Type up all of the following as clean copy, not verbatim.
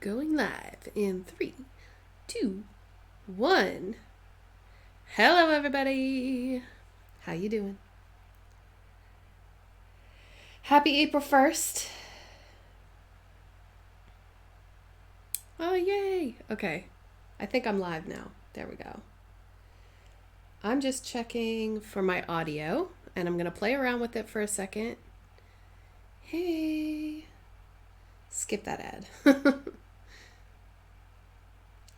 Going live in 3, 2, 1. Hello everybody. How you doing? Happy April 1st. Oh, yay. Okay. I think I'm live now. There we go. I'm just checking for my audio and I'm going to play around with it for a second. Hey. Skip that ad.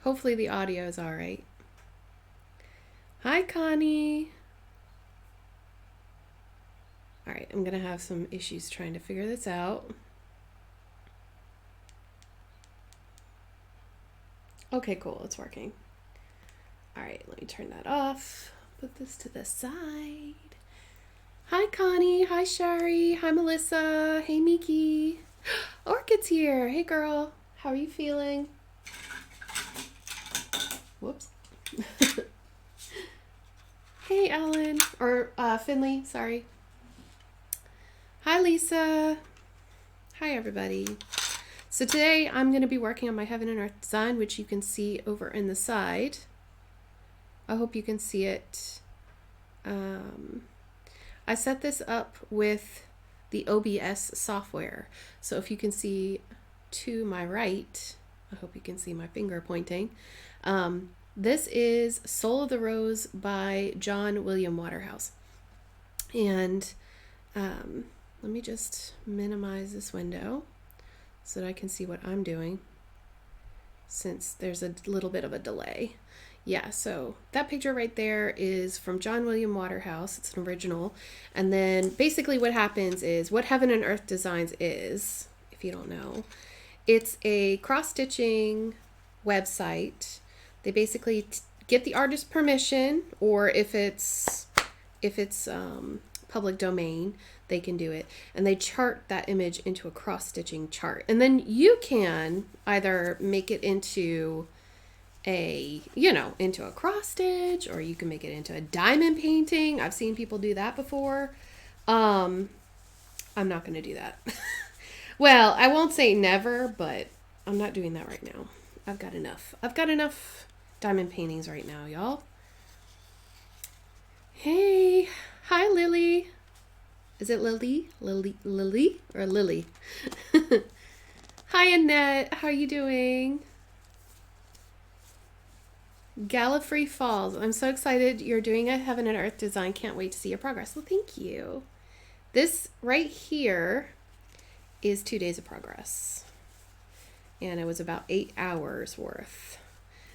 Hopefully the audio is all right. Hi, Connie. All right, I'm going to have some issues trying to figure this out. Okay, cool. It's working. All right, let me turn that off. Put this to the side. Hi, Connie. Hi, Shari. Hi, Melissa. Hey, Miki. Orchid's here. Hey, girl. How are you feeling? Whoops. Hey, Ellen. Or Finley, sorry. Hi, Lisa. Hi, everybody. So today I'm going to be working on my Heaven and Earth design, which you can see over in the side. I hope you can see it. I set this up with the OBS software. So if you can see to my right, I hope you can see my finger pointing. This is Soul of the Rose by John William Waterhouse. And let me just minimize this window so that I can see what I'm doing, since there's a little bit of a delay. Yeah, so that picture right there is from John William Waterhouse. It's an original. And then basically what happens is, what Heaven and Earth Designs is, if you don't know, it's a cross-stitching website. They basically get the artist's permission, or if it's public domain, they can do it, and they chart that image into a cross-stitching chart, and then you can either make it into into a cross stitch, or you can make it into a diamond painting. I've seen people do that before. I'm not going to do that. Well, I won't say never, but I'm not doing that right now. I've got enough diamond paintings right now, y'all. Hey, hi, Lily. Is it Lily? Lily or Lily? Hi, Annette. How are you doing? Gallifrey Falls. I'm so excited you're doing a Heaven and Earth design. Can't wait to see your progress. Well, thank you. This right here is 2 days of progress. And it was about 8 hours worth.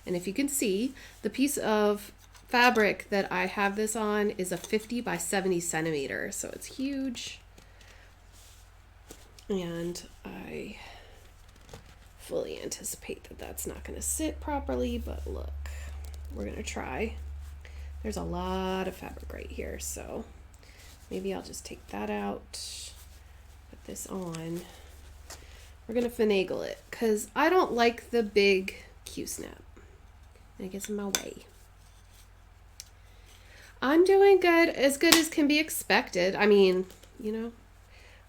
And if you can see, the piece of fabric that I have this on is a 50 by 70 centimeter, so it's huge. And I fully anticipate that that's not going to sit properly, but look, we're going to try. There's a lot of fabric right here, so maybe I'll just take that out, put this on. We're going to finagle it because I don't like the big Q-snap. It gets in my way. I'm doing good as can be expected. I mean,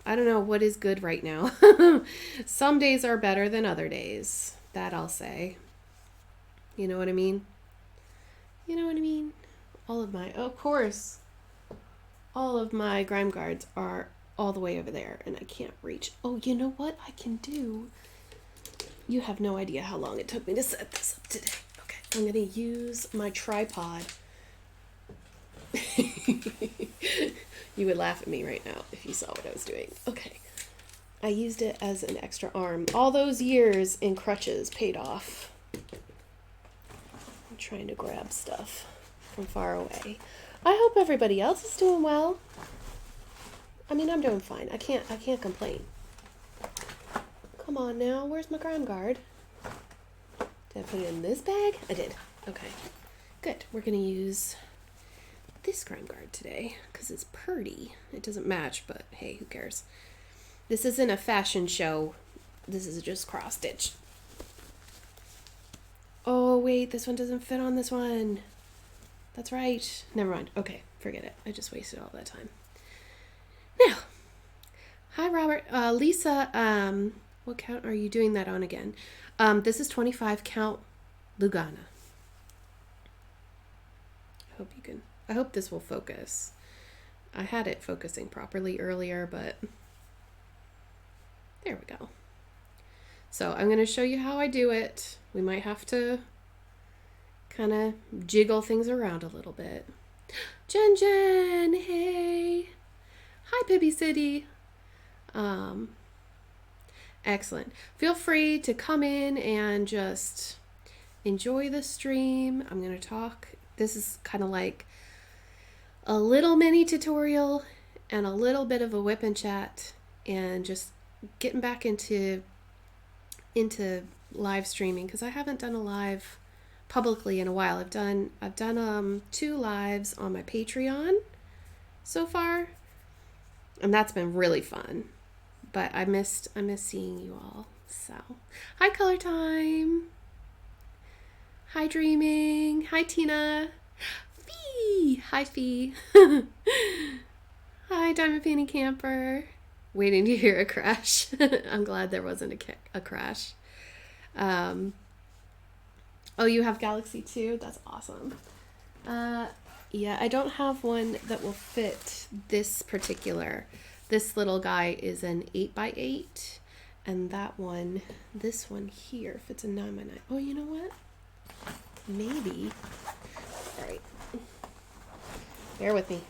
I don't know what is good right now. Some days are better than other days. That I'll say. You know what I mean? You know what I mean? Of course, all of my grime guards are all the way over there and I can't reach. Oh, you know what I can do? You have no idea how long it took me to set this up today. Okay, I'm going to use my tripod. You would laugh at me right now if you saw what I was doing. Okay. I used it as an extra arm. All those years in crutches paid off. I'm trying to grab stuff from far away. I hope everybody else is doing well. I mean, I'm doing fine. I can't complain. Come on now. Where's my grime guard? Did I put it in this bag? I did. Okay. Good. We're going to use this grime guard today because it's pretty. It doesn't match, but hey, who cares? This isn't a fashion show. This is just cross stitch. Oh wait, this one doesn't fit on this one. That's right. Never mind. Okay, forget it. I just wasted all that time. Now, hi Robert. Lisa What count are you doing that on again? This is 25 count Lugana. I hope this will focus. I had it focusing properly earlier, but there we go. So I'm going to show you how I do it. We might have to kind of jiggle things around a little bit. Jen, hey. Hi, Pibby City. Excellent. Feel free to come in and just enjoy the stream. I'm going to talk. This is kind of like a little mini tutorial and a little bit of a whip and chat and just getting back into live streaming because I haven't done a live publicly in a while. I've done 2 lives on my Patreon so far, and that's been really fun. But I miss seeing you all. So, hi Color Time. Hi Dreaming. Hi Tina. Fee. Hi Fee. Hi Diamond Painting Camper. Waiting to hear a crash. I'm glad there wasn't a crash. Oh, you have Galaxy too? That's awesome. Yeah, I don't have one that will fit this particular. This little guy is an 8x8, and this one here fits a 9x9. Oh, you know what? Maybe. All right. Bear with me.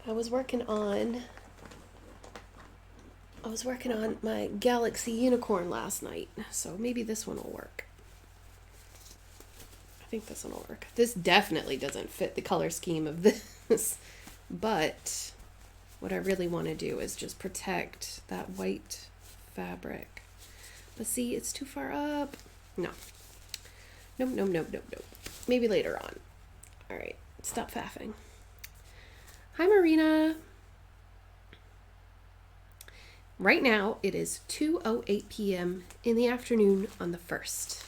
I was working on my Galaxy Unicorn last night, so maybe this one will work. I think this one will work. This definitely doesn't fit the color scheme of this, but what I really want to do is just protect that white fabric. But see, it's too far up. No. Nope. Maybe later on. All right, stop faffing. Hi, Marina. Right now, it is 2:08 p.m. in the afternoon on the 1st.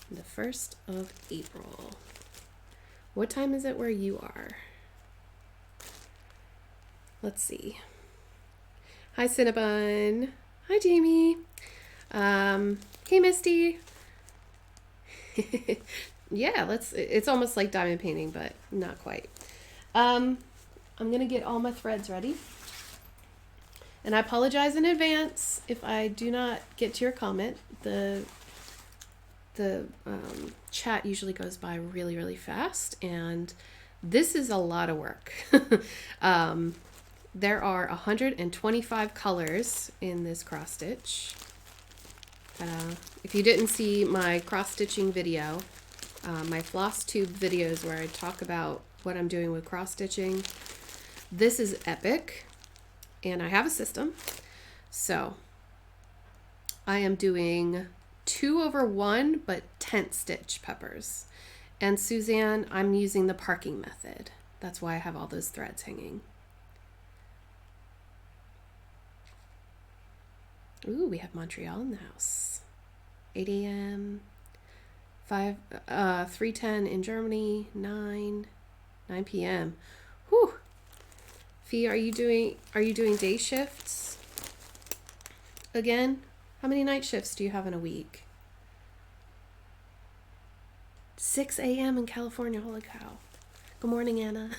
The 1st of April. What time is it where you are? Let's see. Hi, Cinnabon. Hi, Jamie. Hey, Misty. Yeah, it's almost like diamond painting, but not quite. I'm going to get all my threads ready. And I apologize in advance if I do not get to your comment. The chat usually goes by really, really fast, and this is a lot of work. There are 125 colors in this cross stitch. If you didn't see my cross stitching video, my floss tube videos where I talk about what I'm doing with cross stitching, this is epic, and I have a system. So I am doing 2/1 but 10th stitch peppers. And Suzanne, I'm using the parking method. That's why I have all those threads hanging. Ooh, we have Montreal in the house. 8 a.m. 3:10 in Germany. 9 p.m. Whew. Fee, are you doing day shifts again? How many night shifts do you have in a week? 6 a.m. in California. Holy cow. Good morning, Anna.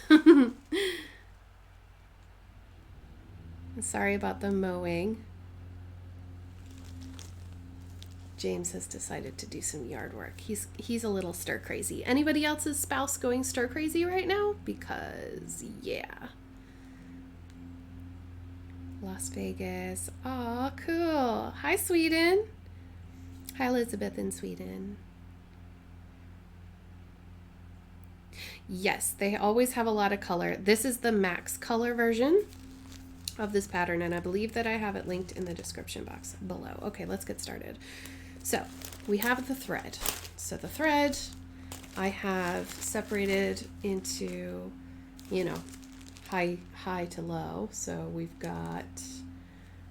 Sorry about the mowing. James has decided to do some yard work. He's a little stir crazy. Anybody else's spouse going stir crazy right now? Because yeah. Las Vegas. Aw, cool. Hi, Sweden. Hi, Elizabeth in Sweden. Yes, they always have a lot of color. This is the max color version of this pattern, and I believe that I have it linked in the description box below. Okay, let's get started. So we have the thread. So the thread I have separated into, high to low. So we've got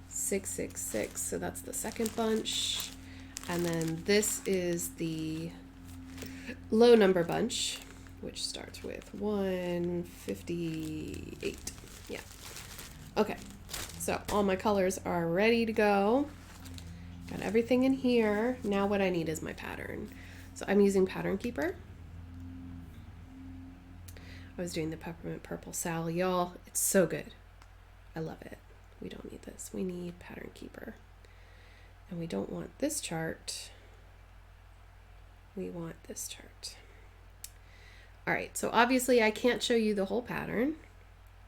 6, 6, 6. So that's the second bunch. And then this is the low number bunch, which starts with 158. Yeah. Okay. So all my colors are ready to go. Got everything in here. Now what I need is my pattern. So I'm using Pattern Keeper. I was doing the Peppermint Purple Sal, y'all. It's so good. I love it. We don't need this. We need Pattern Keeper. And we don't want this chart. We want this chart. All right, so obviously I can't show you the whole pattern,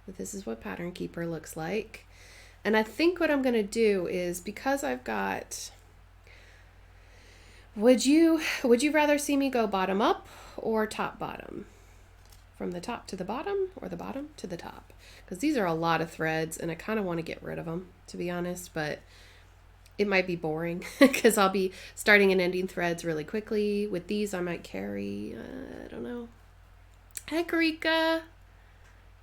but this is what Pattern Keeper looks like. And I think what I'm going to do is, because I've got, would you rather see me go bottom up or top bottom? From the top to the bottom, or the bottom to the top? Because these are a lot of threads and I kind of want to get rid of them, to be honest, but it might be boring because I'll be starting and ending threads really quickly. With these I might carry, I don't know. Hi Karika.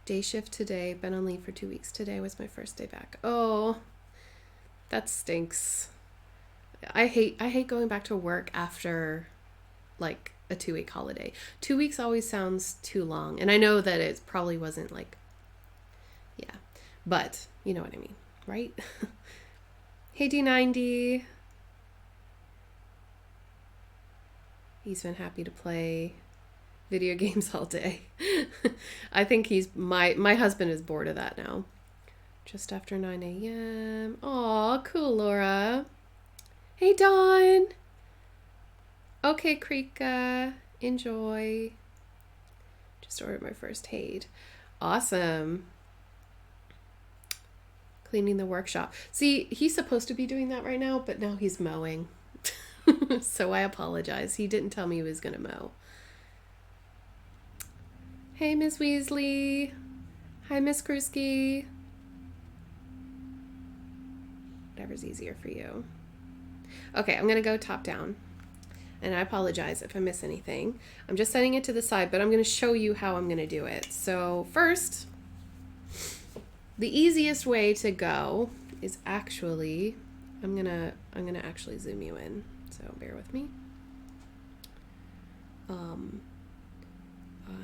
Day shift today, been on leave for 2 weeks. Today was my first day back. Oh, that stinks. I hate going back to work after like a 2-week holiday. 2 weeks always sounds too long. And I know that it probably wasn't like, yeah, but you know what I mean, right? Hey D90. He's been happy to play video games all day. I think my husband is bored of that now. Just after 9 a.m. Aw, cool, Laura. Hey, Dawn. Okay, Krika. Enjoy. Just ordered my first HAED. Awesome. Cleaning the workshop. See, he's supposed to be doing that right now, but now he's mowing. So I apologize. He didn't tell me he was going to mow. Hey, Miss Weasley. Hi, Miss Kruski. Whatever's easier for you. Okay, I'm going to go top down. And I apologize if I miss anything. I'm just setting it to the side, but I'm going to show you how I'm going to do it. So first, the easiest way to go is actually, I'm going to actually zoom you in. So bear with me.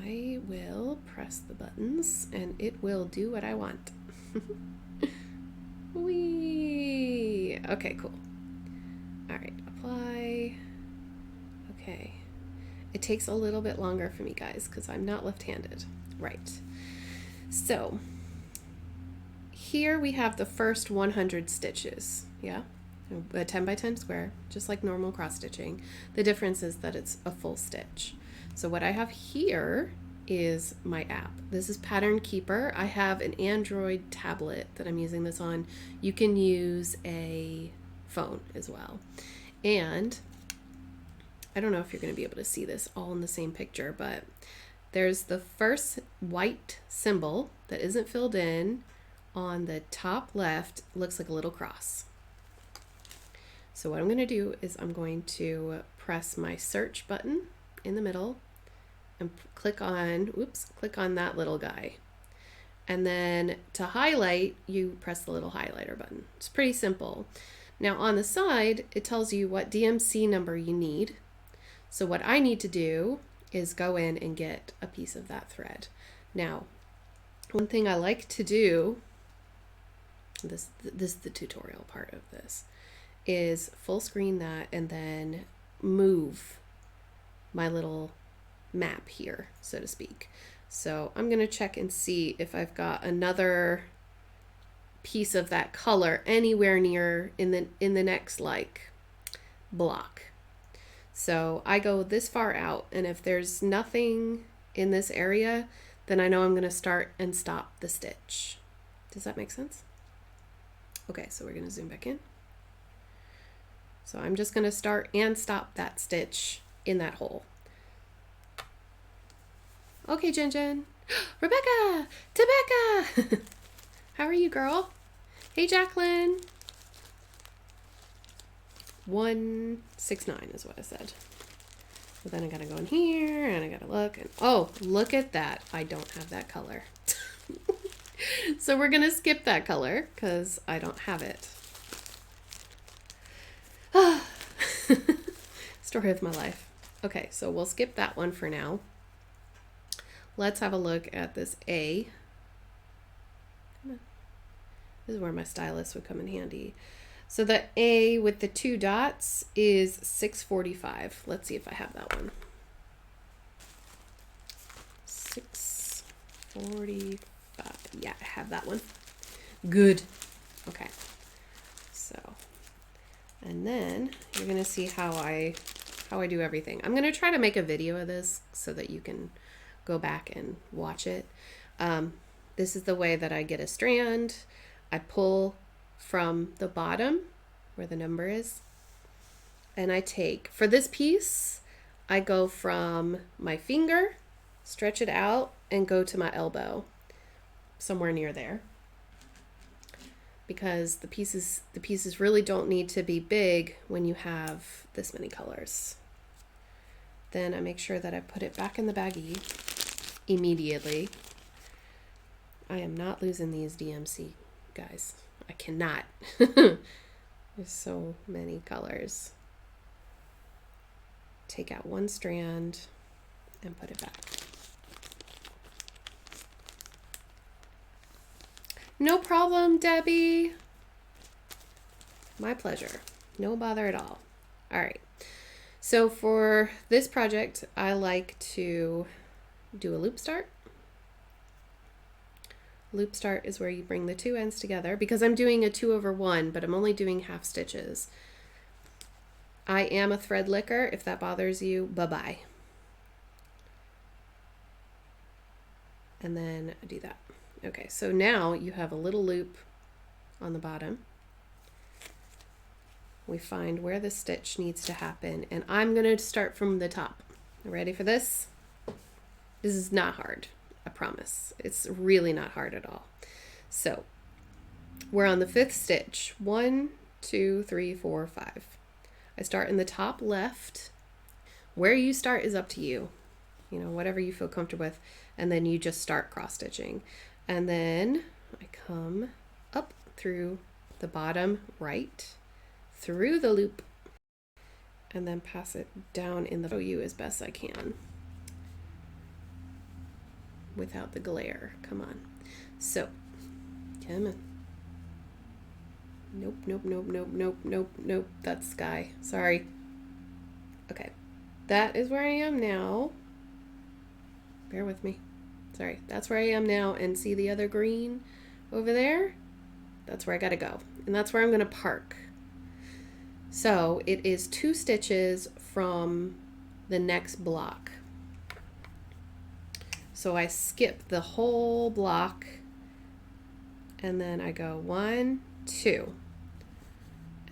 I will press the buttons and it will do what I want. Whee! Okay, cool. All right, apply. Okay. It takes a little bit longer for me, guys, because I'm not left-handed. Right. So here we have the first 100 stitches. Yeah. A 10 by 10 square, just like normal cross stitching. The difference is that it's a full stitch. So what I have here is my app. This is Pattern Keeper. I have an Android tablet that I'm using this on. You can use a phone as well. And I don't know if you're going to be able to see this all in the same picture, but there's the first white symbol that isn't filled in on the top left. Looks like a little cross. So what I'm going to do is I'm going to press my search button in the middle and click on that little guy. And then to highlight, you press the little highlighter button. It's pretty simple. Now on the side, it tells you what DMC number you need. So what I need to do is go in and get a piece of that thread. Now, one thing I like to do, this is the tutorial part of this, is full screen that and then move my little map here, so to speak. So I'm going to check and see if I've got another piece of that color anywhere near in the next like block. So I go this far out, and if there's nothing in this area, then I know I'm going to start and stop the stitch. Does that make sense? Okay, so we're going to zoom back in. So I'm just going to start and stop that stitch in that hole. Okay, Jen Jen. Rebecca! Tebecca! How are you, girl? Hey, Jacqueline. 169 is what I said. But then I gotta go in here and I gotta look, and oh, look at that. I don't have that color. So we're gonna skip that color because I don't have it. Story of my life. Okay, so we'll skip that one for now. Let's have a look at this A. Come on. This is where my stylus would come in handy. So the A with the 2 dots is 645. Let's see if I have that one. 645. Yeah, I have that one. Good. Okay. So, and then you're going to see how I do everything. I'm going to try to make a video of this so that you can go back and watch it. This is the way that I get a strand. I pull from the bottom where the number is, and I take, for this piece, I go from my finger, stretch it out, and go to my elbow, somewhere near there, because the pieces really don't need to be big when you have this many colors. Then I make sure that I put it back in the baggie immediately. I am not losing these DMC, guys. I cannot. There's so many colors. Take out one strand and put it back. No problem, Debbie. My pleasure. No bother at all. All right. So for this project, I like to do a loop start. Loop start is where you bring the 2 ends together, because I'm doing a 2/1, but I'm only doing half stitches. I am a thread licker. If that bothers you, bye-bye. And then I do that. Okay, so now you have a little loop on the bottom. We find where the stitch needs to happen, and I'm going to start from the top. Ready for this? This is not hard, I promise. It's really not hard at all. So we're on the 5th stitch. 1, 2, 3, 4, 5. I start in the top left. Where you start is up to you. You know, whatever you feel comfortable with. And then you just start cross stitching. And then I come up through the bottom right, through the loop, and then pass it down in the show you as best I can without the glare. Come on. So, come on. Nope, nope, nope, nope, nope, nope, nope. That's sky. Sorry. Okay. That is where I am now. Bear with me. Sorry. That's where I am now. And see the other green over there? That's where I gotta go. And that's where I'm gonna park. So it is 2 stitches from the next block. So I skip the whole block, and then I go 1, 2,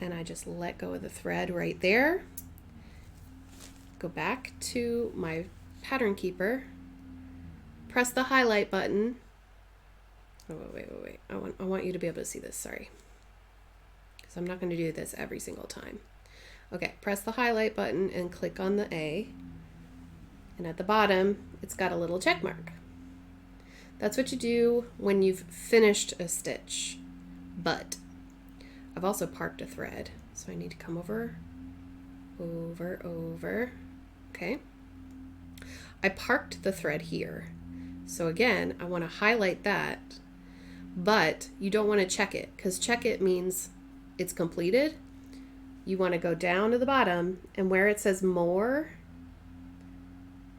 and I just let go of the thread right there. Go back to my pattern keeper, press the highlight button. Oh, wait. I want you to be able to see this, sorry. Because I'm not going to do this every single time. Okay, press the highlight button and click on the A. And at the bottom, it's got a little check mark. That's what you do when you've finished a stitch. But I've also parked a thread, so I need to come over. Okay. I parked the thread here. So again, I want to highlight that, but you don't want to check it, because check it means it's completed. You want to go down to the bottom, and where it says more,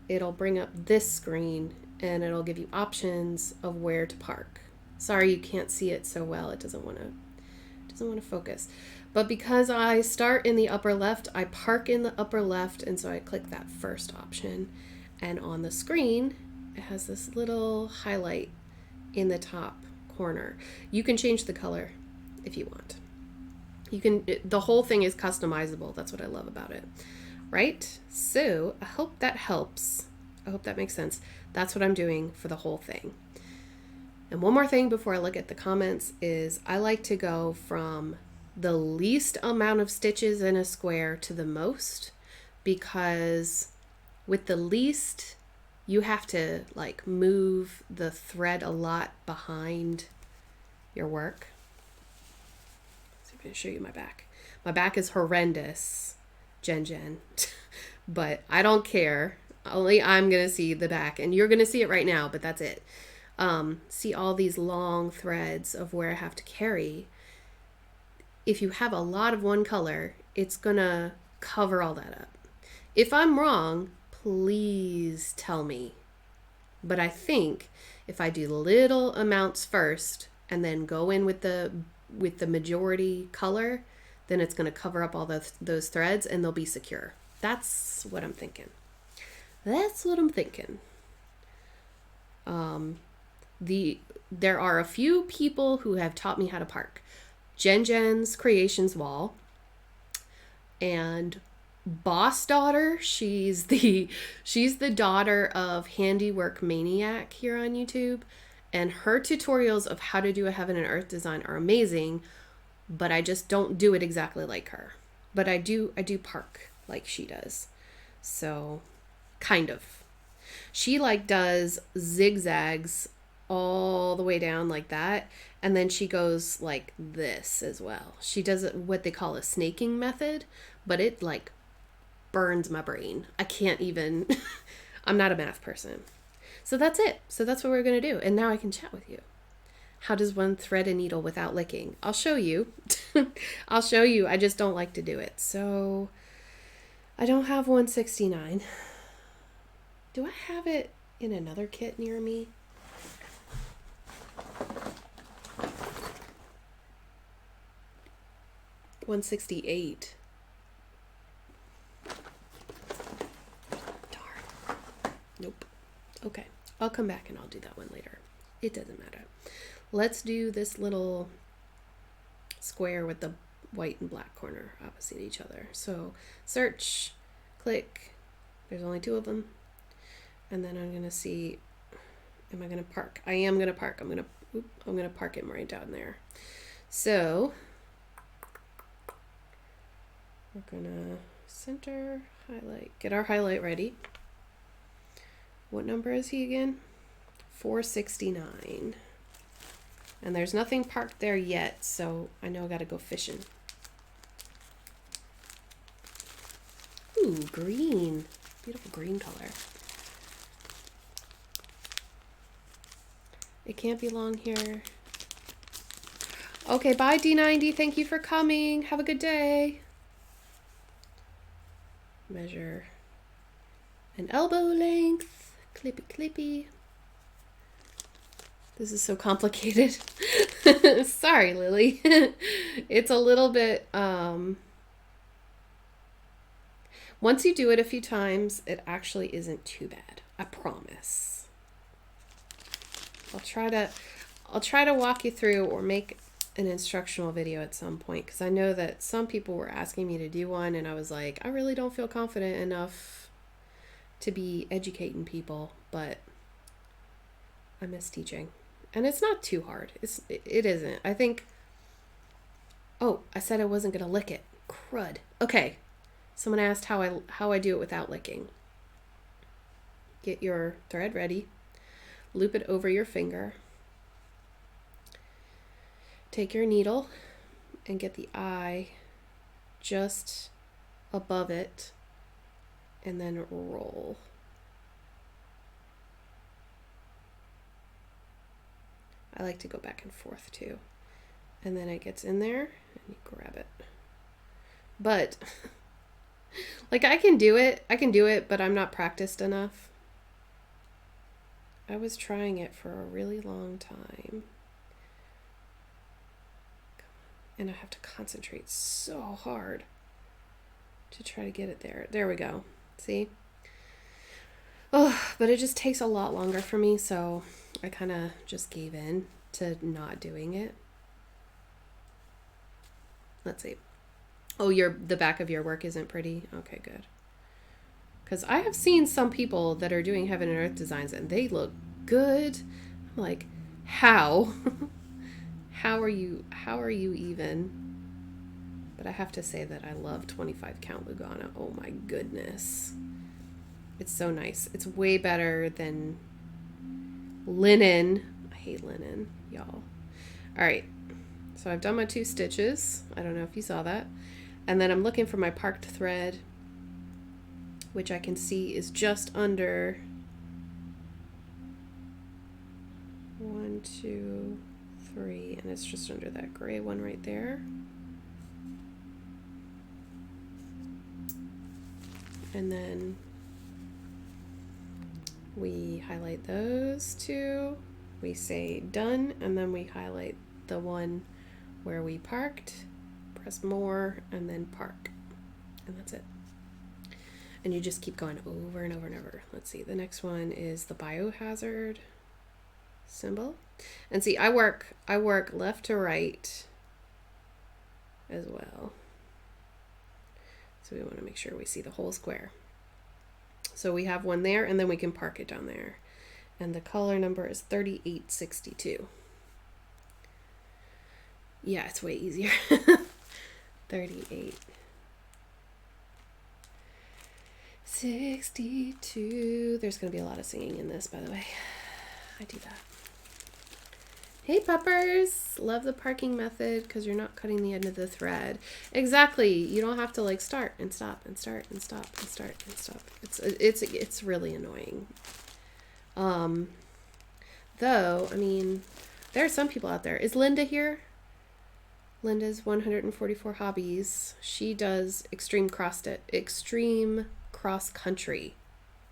it'll bring up this screen and it'll give you options of where to park. Sorry you can't see it so well. It doesn't want to focus. But because I start in the upper left, I park in the upper left, and so I click that first option. And on the screen, it has this little highlight in the top corner. You can change the color if you want. The whole thing is customizable. That's what I love about it. Right? So I hope that helps. I hope that makes sense. That's what I'm doing for the whole thing. And one more thing before I look at the comments is I like to go from the least amount of stitches in a square to the most, because with the least, you have to like move the thread a lot behind your work. So I'm going to show you my back. My back is horrendous, Jen. But I don't care. Only I'm going to see the back, and you're going to see it right now, but that's it. See all these long threads of where I have to carry. if you have a lot of one color, it's gonna cover all that up. If I'm wrong, please tell me. But I think if I do little amounts first and then go in with the majority color, then it's going to cover up all those threads and they'll be secure. That's what I'm thinking. There are a few people who have taught me how to park. Jen's Creations Wall and Boss Daughter. She's the daughter of Handiwork Maniac here on YouTube, and her tutorials of how to do a heaven and earth design are amazing, but I just don't do it exactly like her. But I do park like she does. So kind of. She like does zigzags all the way down like that, and then she goes like this as well. She does it what they call a snaking method, but it like burns my brain. I can't even I'm not a math person. So that's it. So that's what we're going to do. And now I can chat with you. How does one thread a needle without licking? I'll show you. I'll show you. I just don't like to do it. So I don't have 169. Do I have it in another kit near me? $168. Darn. Nope. Okay. I'll come back and I'll do that one later. It doesn't matter. Let's do this little square with the white and black corner opposite each other. So search, click. There's only 2 of them. And then I'm going to see, am I going to park? I am going to park. I'm going to park him right down there. So we're going to center, highlight, get our highlight ready. What number is he again? 469. And there's nothing parked there yet, so I know I got to go fishing. Ooh, green. Beautiful green color. It can't be long here. Okay, bye D90. Thank you for coming. Have a good day. Measure an elbow length. Clippy clippy. This is so complicated. Sorry, Lily. It's a little bit, once you do it a few times, it actually isn't too bad. I promise. I'll try to walk you through or make an instructional video at some point, because I know that some people were asking me to do one, and I was like, I really don't feel confident enough to be educating people, but I miss teaching. And it's not too hard. It isn't. I think, oh, I said I wasn't going to lick it. Crud. Okay. Someone asked how I do it without licking. Get your thread ready. Loop it over your finger. Take your needle and get the eye just above it and then roll. I like to go back and forth too. And then it gets in there and you grab it. But like I can do it, but I'm not practiced enough. I was trying it for a really long time. And I have to concentrate so hard to try to get it there. There we go. See? Oh, but it just takes a lot longer for me, so I kind of just gave in to not doing it. Let's see. Oh, the back of your work isn't pretty? Okay, good. Because I have seen some people that are doing heaven and earth designs and they look good. I'm like, how? How are you even? But I have to say that I love 25 count Lugana. Oh my goodness. It's so nice. It's way better than linen. I hate linen, y'all. All right. So I've done my 2 stitches. I don't know if you saw that. And then I'm looking for my parked thread, which I can see is just under 1, 2, 3, and it's just under that gray one right there. And then we highlight those two, we say done, and then we highlight the one where we parked, press more, and then park. And that's it. And you just keep going over and over and over. Let's see, the next one is the biohazard symbol. And see, I work left to right as well. So we want to make sure we see the whole square. So we have one there, and then we can park it down there. And the color number is 3862. Yeah, it's way easier. 3862. There's going to be a lot of singing in this, by the way. I do that. Hey puppers, love the parking method because you're not cutting the end of the thread. Exactly. You don't have to like start and stop and start and stop and start and stop. It's really annoying. Though, I mean, there are some people out there. Is Linda here? Linda's 144 Hobbies. She does extreme cross country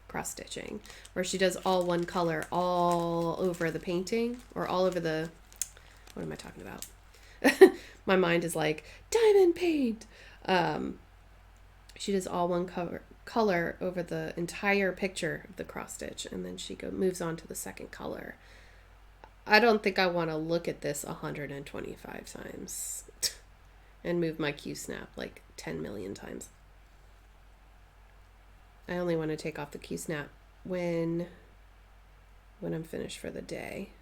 cross stitching, where she does all one color all over the painting, or all over the, what am I talking about? My mind is like diamond paint. She does all one color over the entire picture of the cross stitch, and then she moves on to the second color. I don't think I want to look at this 125 times and move my Q-snap like 10 million times. I only want to take off the Q-snap when I'm finished for the day.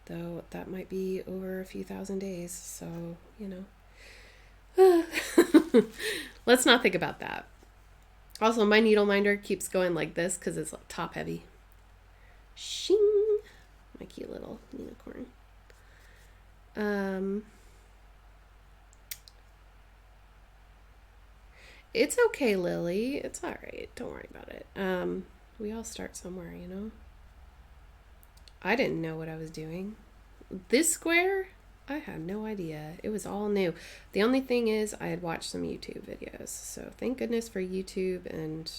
Though that might be over a few thousand days, so, you know. Let's not think about that. Also, my needle minder keeps going like this because it's top heavy. Shing! My cute little unicorn. It's okay, Lily. It's all right. Don't worry about it. We all start somewhere, you know. I didn't know what I was doing. This square, I had no idea. It was all new. The only thing is I had watched some YouTube videos. So thank goodness for YouTube and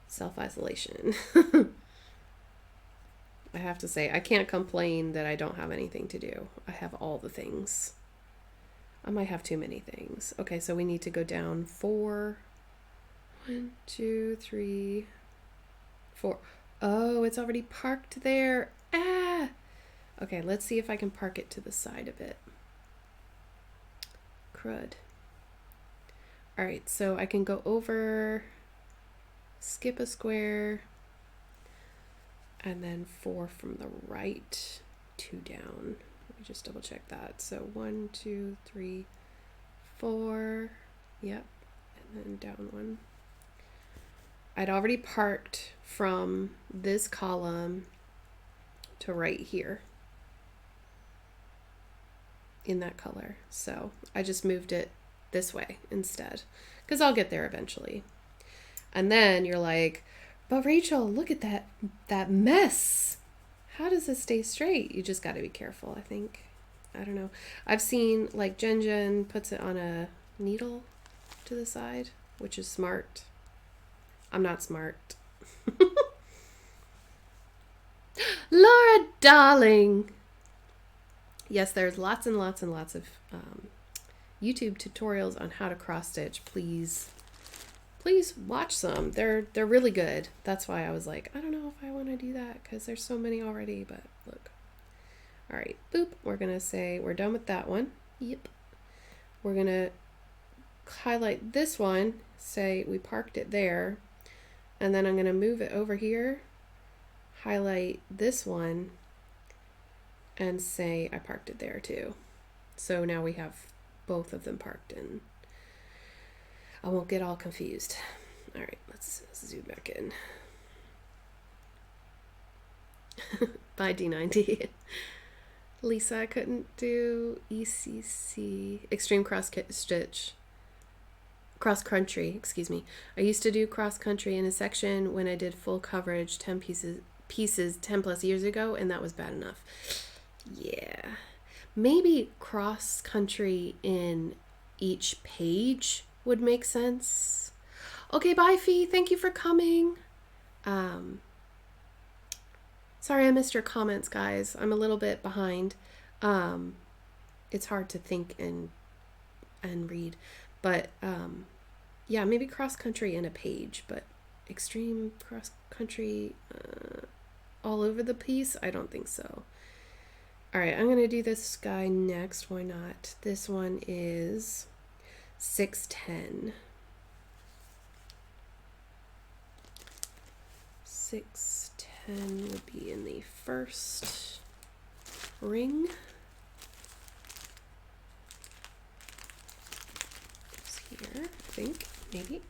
self-isolation. I have to say, I can't complain that I don't have anything to do. I have all the things. I might have too many things. Okay, so we need to go down 4. 1, 2, 3, 4. Oh, it's already parked there. Ah! Okay, let's see if I can park it to the side a bit. Crud. All right, so I can go over, skip a square, and then 4 from the right, 2 down. Let me just double check that. So 1, 2, 3, 4. Yep. And then down 1. I'd already parked from this column to right here in that color. So I just moved it this way instead because I'll get there eventually. And then you're like, but Rachel, look at that mess. How does it stay straight? You just got to be careful, I think. I don't know. I've seen like Jen puts it on a needle to the side, which is smart. I'm not smart. Laura, darling. Yes, there's lots and lots and lots of YouTube tutorials on how to cross stitch. Please watch some. They're really good. That's why I was like, I don't know if I want to do that because there's so many already, but look. All right, boop. We're going to say we're done with that one. Yep. We're going to highlight this one, say we parked it there, and then I'm going to move it over here, highlight this one, and say I parked it there too. So now we have both of them parked in. I won't get all confused. All right, let's zoom back in. Bye, D90. Lisa, I couldn't do ECC, Extreme Cross Stitch. Cross country, excuse me. I used to do cross country in a section when I did full coverage 10 pieces 10 plus years ago, and that was bad enough. Yeah. Maybe cross country in each page would make sense. Okay, bye, Fee. Thank you for coming. Sorry I missed your comments, guys. I'm a little bit behind. It's hard to think and read. But yeah, maybe cross country in a page, but extreme cross country all over the piece? I don't think so. All right, I'm going to do this guy next. Why not? This one is 610. 610 would be in the first ring. It's here, I think, maybe.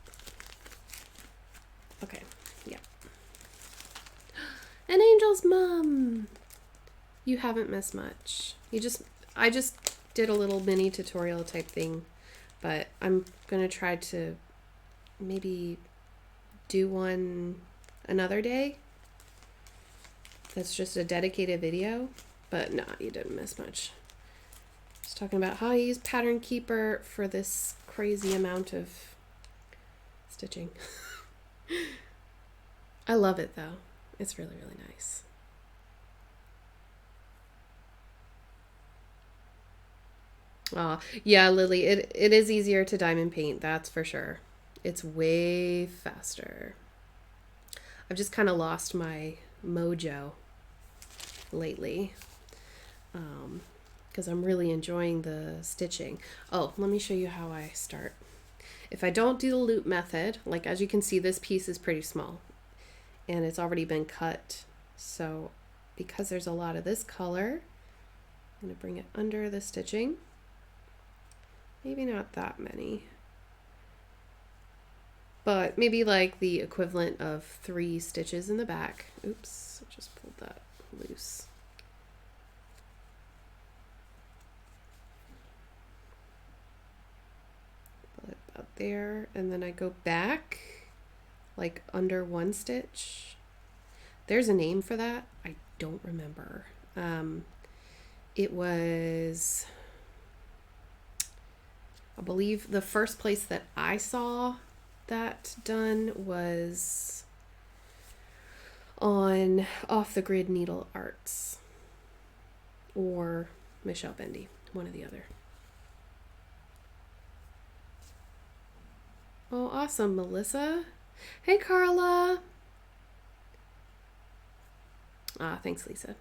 Okay, yeah. An angel's mom. You haven't missed much. I just did a little mini tutorial type thing, but I'm gonna try to maybe do one another day. That's just a dedicated video, but nah, you didn't miss much. Just talking about how I use Pattern Keeper for this crazy amount of stitching. I love it though. It's really, really nice. Yeah, Lily, it is easier to diamond paint, that's for sure. It's way faster. I've just kind of lost my mojo lately because I'm really enjoying the stitching. Oh, let me show you how I start. If I don't do the loop method, like as you can see, this piece is pretty small and it's already been cut. So because there's a lot of this color, I'm going to bring it under the stitching. Maybe not that many, but maybe like the equivalent of 3 stitches in the back. Oops, I just pulled that loose. Pull it about there, and then I go back like under 1 stitch. There's a name for that. I don't remember. It was, I believe the first place that I saw that done was on Off the Grid Needle Arts or Michelle Bendy, one or the other. Oh, awesome, Melissa. Hey, Carla. Thanks, Lisa.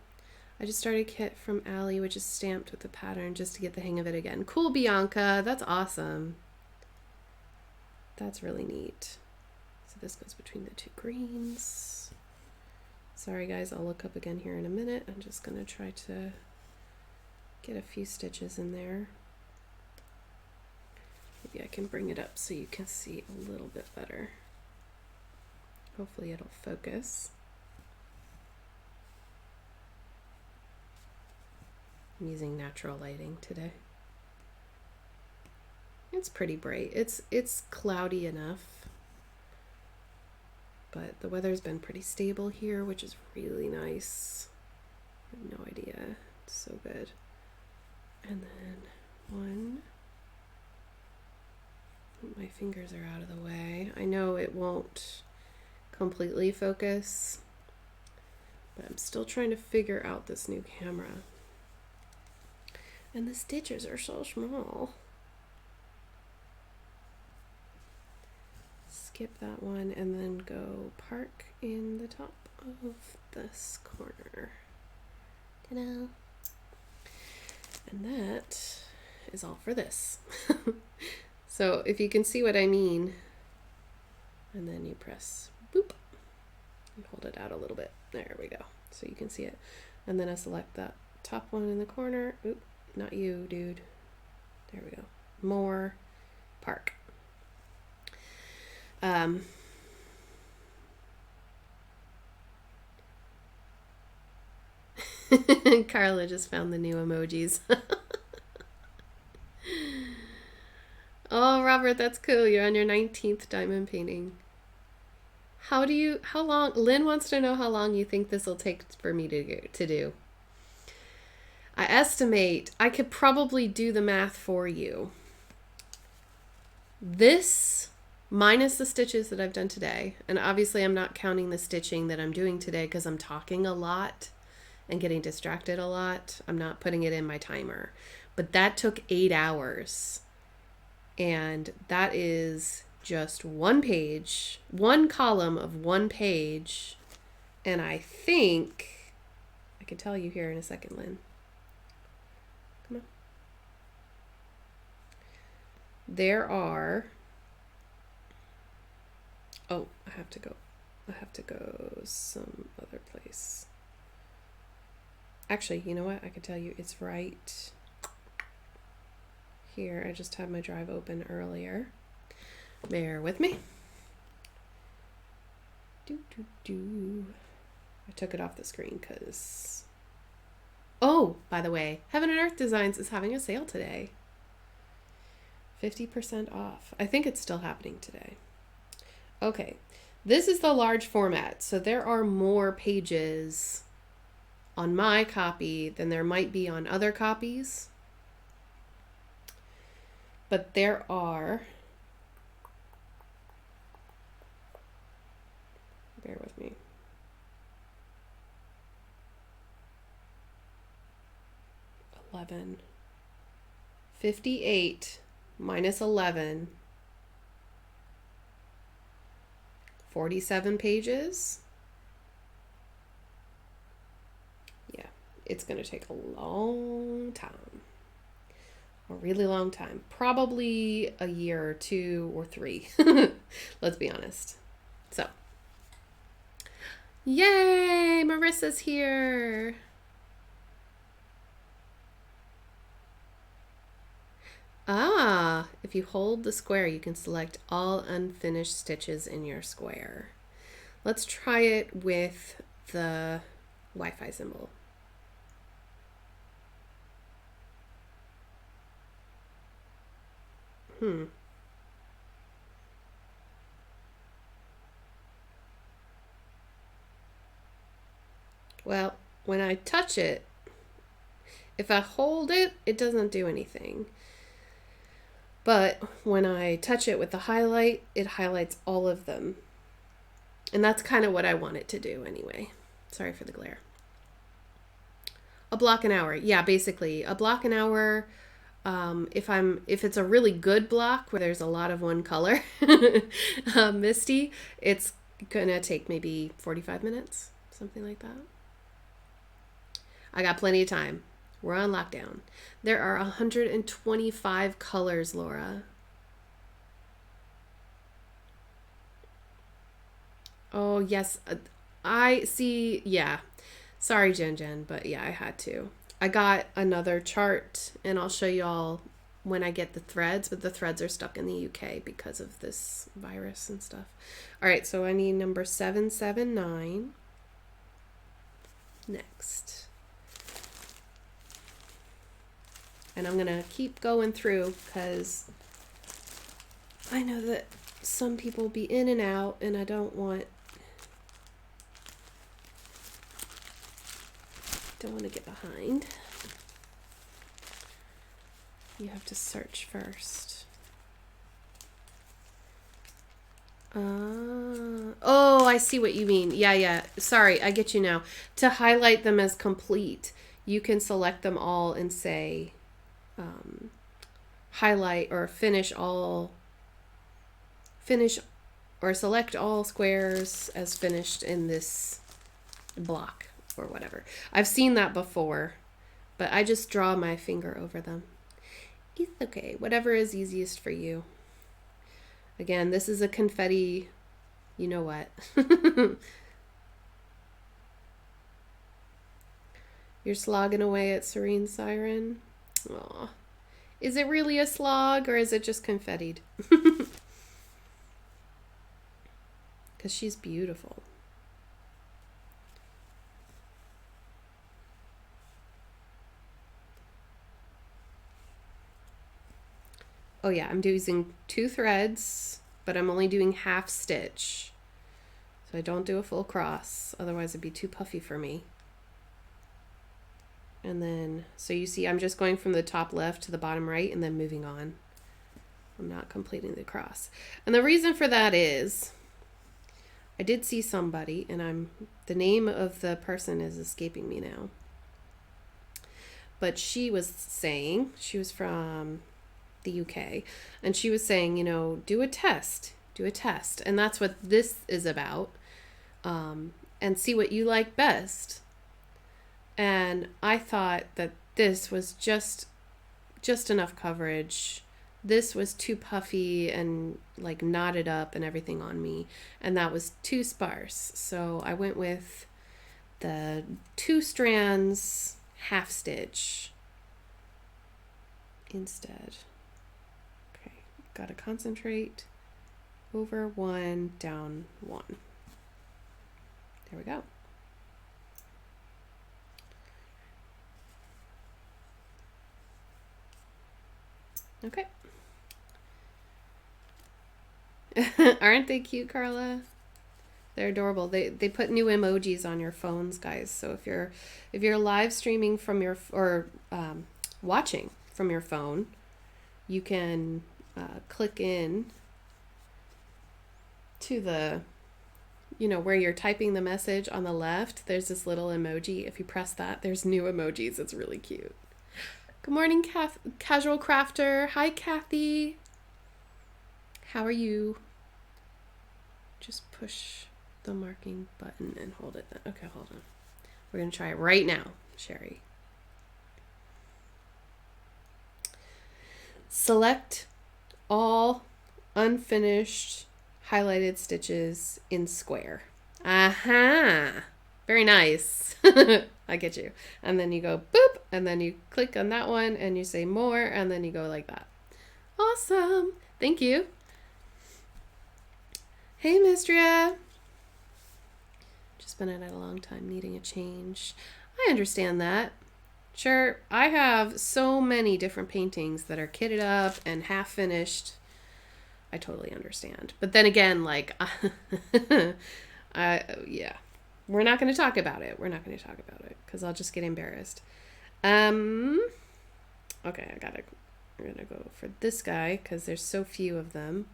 I just started a kit from Allie, which is stamped with the pattern just to get the hang of it again. Cool, Bianca. That's awesome. That's really neat. So this goes between the 2 greens. Sorry, guys. I'll look up again here in a minute. I'm just going to try to get a few stitches in there. Maybe I can bring it up so you can see a little bit better. Hopefully it'll focus. I'm using natural lighting today. It's pretty bright. It's cloudy enough, but the weather's been pretty stable here, which is really nice. I have no idea. It's so good. And then 1. My fingers are out of the way. I know it won't completely focus, but I'm still trying to figure out this new camera. And the stitches are so small. Skip that one and then go park in the top of this corner. Ta-da! And that is all for this. So if you can see what I mean, and then you press boop and hold it out a little bit. There we go. So you can see it. And then I select that top one in the corner. Oop. Not you, dude. There we go. More park. Carla just found the new emojis. Oh, Robert, that's cool. You're on your 19th diamond painting. How long, Lynn wants to know how long you think this will take for me to do. I estimate I could probably do the math for you. This, minus the stitches that I've done today, and obviously I'm not counting the stitching that I'm doing today because I'm talking a lot and getting distracted a lot. I'm not putting it in my timer. But that took 8 hours. And that is just one page, one column of one page. And I think, I can tell you here in a second, Lynn. Come on. There are, oh, I have to go some other place. Actually, you know what? I can tell you it's right here. I just had my drive open earlier. Bear with me. I took it off the screen because... Oh, by the way, Heaven and Earth Designs is having a sale today. 50% off. I think it's still happening today. Okay, this is the large format, so there are more pages on my copy than there might be on other copies. But there are, bear with me, 11, 58 minus 11, 47 pages. Yeah, it's going to take a long time. A really long time. Probably a year or 2 or 3. Let's be honest. So, yay! Marissa's here. Ah, if you hold the square, you can select all unfinished stitches in your square. Let's try it with the Wi-Fi symbol. Well, when I touch it, if I hold it, it doesn't do anything. But when I touch it with the highlight, it highlights all of them. And that's kind of what I want it to do anyway. Sorry for the glare. A block an hour. Yeah, basically a block an hour. If it's a really good block where there's a lot of one color, Misty, it's gonna take maybe 45 minutes, something like that. I got plenty of time. We're on lockdown. There are 125 colors, Laura. Oh, yes. I see. Yeah. Sorry, Jen, but yeah, I had to. I got another chart, and I'll show y'all when I get the threads, but the threads are stuck in the UK because of this virus and stuff. All right, so I need number 779. Next. And I'm going to keep going through because I know that some people will be in and out, and I don't want to get behind. You have to search first. Oh, I see what you mean. Yeah. Sorry, I get you now. To highlight them as complete, you can select them all and say highlight or finish or select all squares as finished in this block or whatever. I've seen that before, but I just draw my finger over them. It's okay, whatever is easiest for you. Again, this is a confetti, you know what. You're slogging away at Serene Siren. Aw. Is it really a slog or is it just confettied? Because she's beautiful. Oh yeah, I'm using 2 threads, but I'm only doing half stitch. So I don't do a full cross, otherwise it'd be too puffy for me. And then, so you see I'm just going from the top left to the bottom right and then moving on. I'm not completing the cross. And the reason for that is I did see somebody, and the name of the person is escaping me now. But she was saying, she was from the UK, and she was saying, do a test. And that's what this is about. And see what you like best. And I thought that this was just enough coverage. This was too puffy and like knotted up and everything on me, and that was too sparse. So I went with the 2 strands half stitch instead. Okay, gotta concentrate. Over 1, down 1. There we go. Okay. Aren't they cute, Carla? They're adorable. They put new emojis on your phones, guys. So if you're live streaming from your watching from your phone, you can click in to the where you're typing the message on the left. There's this little emoji. If you press that, there's new emojis. It's really cute. Good morning, Casual Crafter. Hi, Kathy. How are you? Just push the marking button and hold it. Okay, hold on. We're going to try it right now, Sherry. Select all unfinished highlighted stitches in square. Aha! Very nice. I get you. And then you go boop, and then you click on that one and you say more, and then you go like that. Awesome. Thank you. Hey, Mistria. Just been at it a long time, needing a change. I understand that. Sure, I have so many different paintings that are kitted up and half finished. I totally understand. But then again, like, yeah, we're not going to talk about it. We're not going to talk about it because I'll just get embarrassed. Okay, we're going to go for this guy because there's so few of them.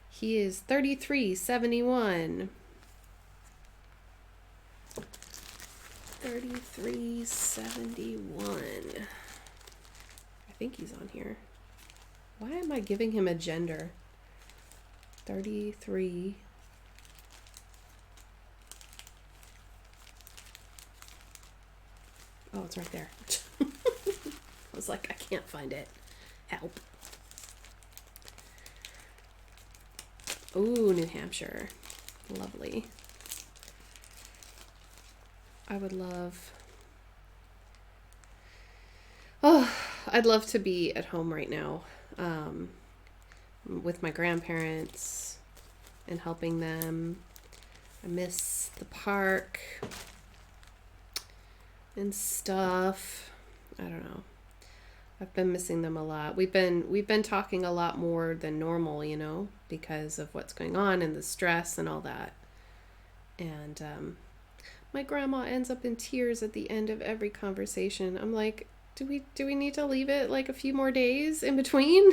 He is 3371. 3371. I think he's on here. Why am I giving him a gender? 33. Oh, it's right there. I was like, I can't find it. Help. Ooh, New Hampshire. Lovely. I would love... Oh, I'd love to be at home right now with my grandparents and helping them. I miss the park and stuff. I don't know. I've been missing them a lot. We've been talking a lot more than normal, you know, because of what's going on and the stress and all that. And my grandma ends up in tears at the end of every conversation. I'm like, do we need to leave it like a few more days in between?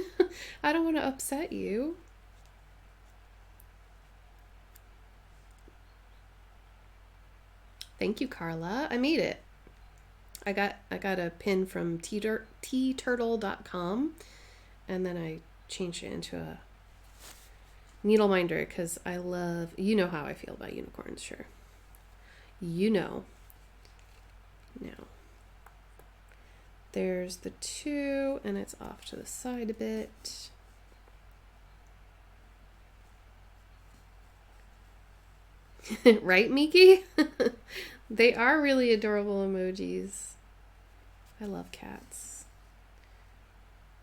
I don't want to upset you. Thank you, Carla. I made it. I got a pin from teaturtle.com, and then I changed it into a needle minder because I love, you know how I feel about unicorns, sure. You know. Now, there's the 2, and it's off to the side a bit. Right, Miki? They are really adorable emojis. I love cats.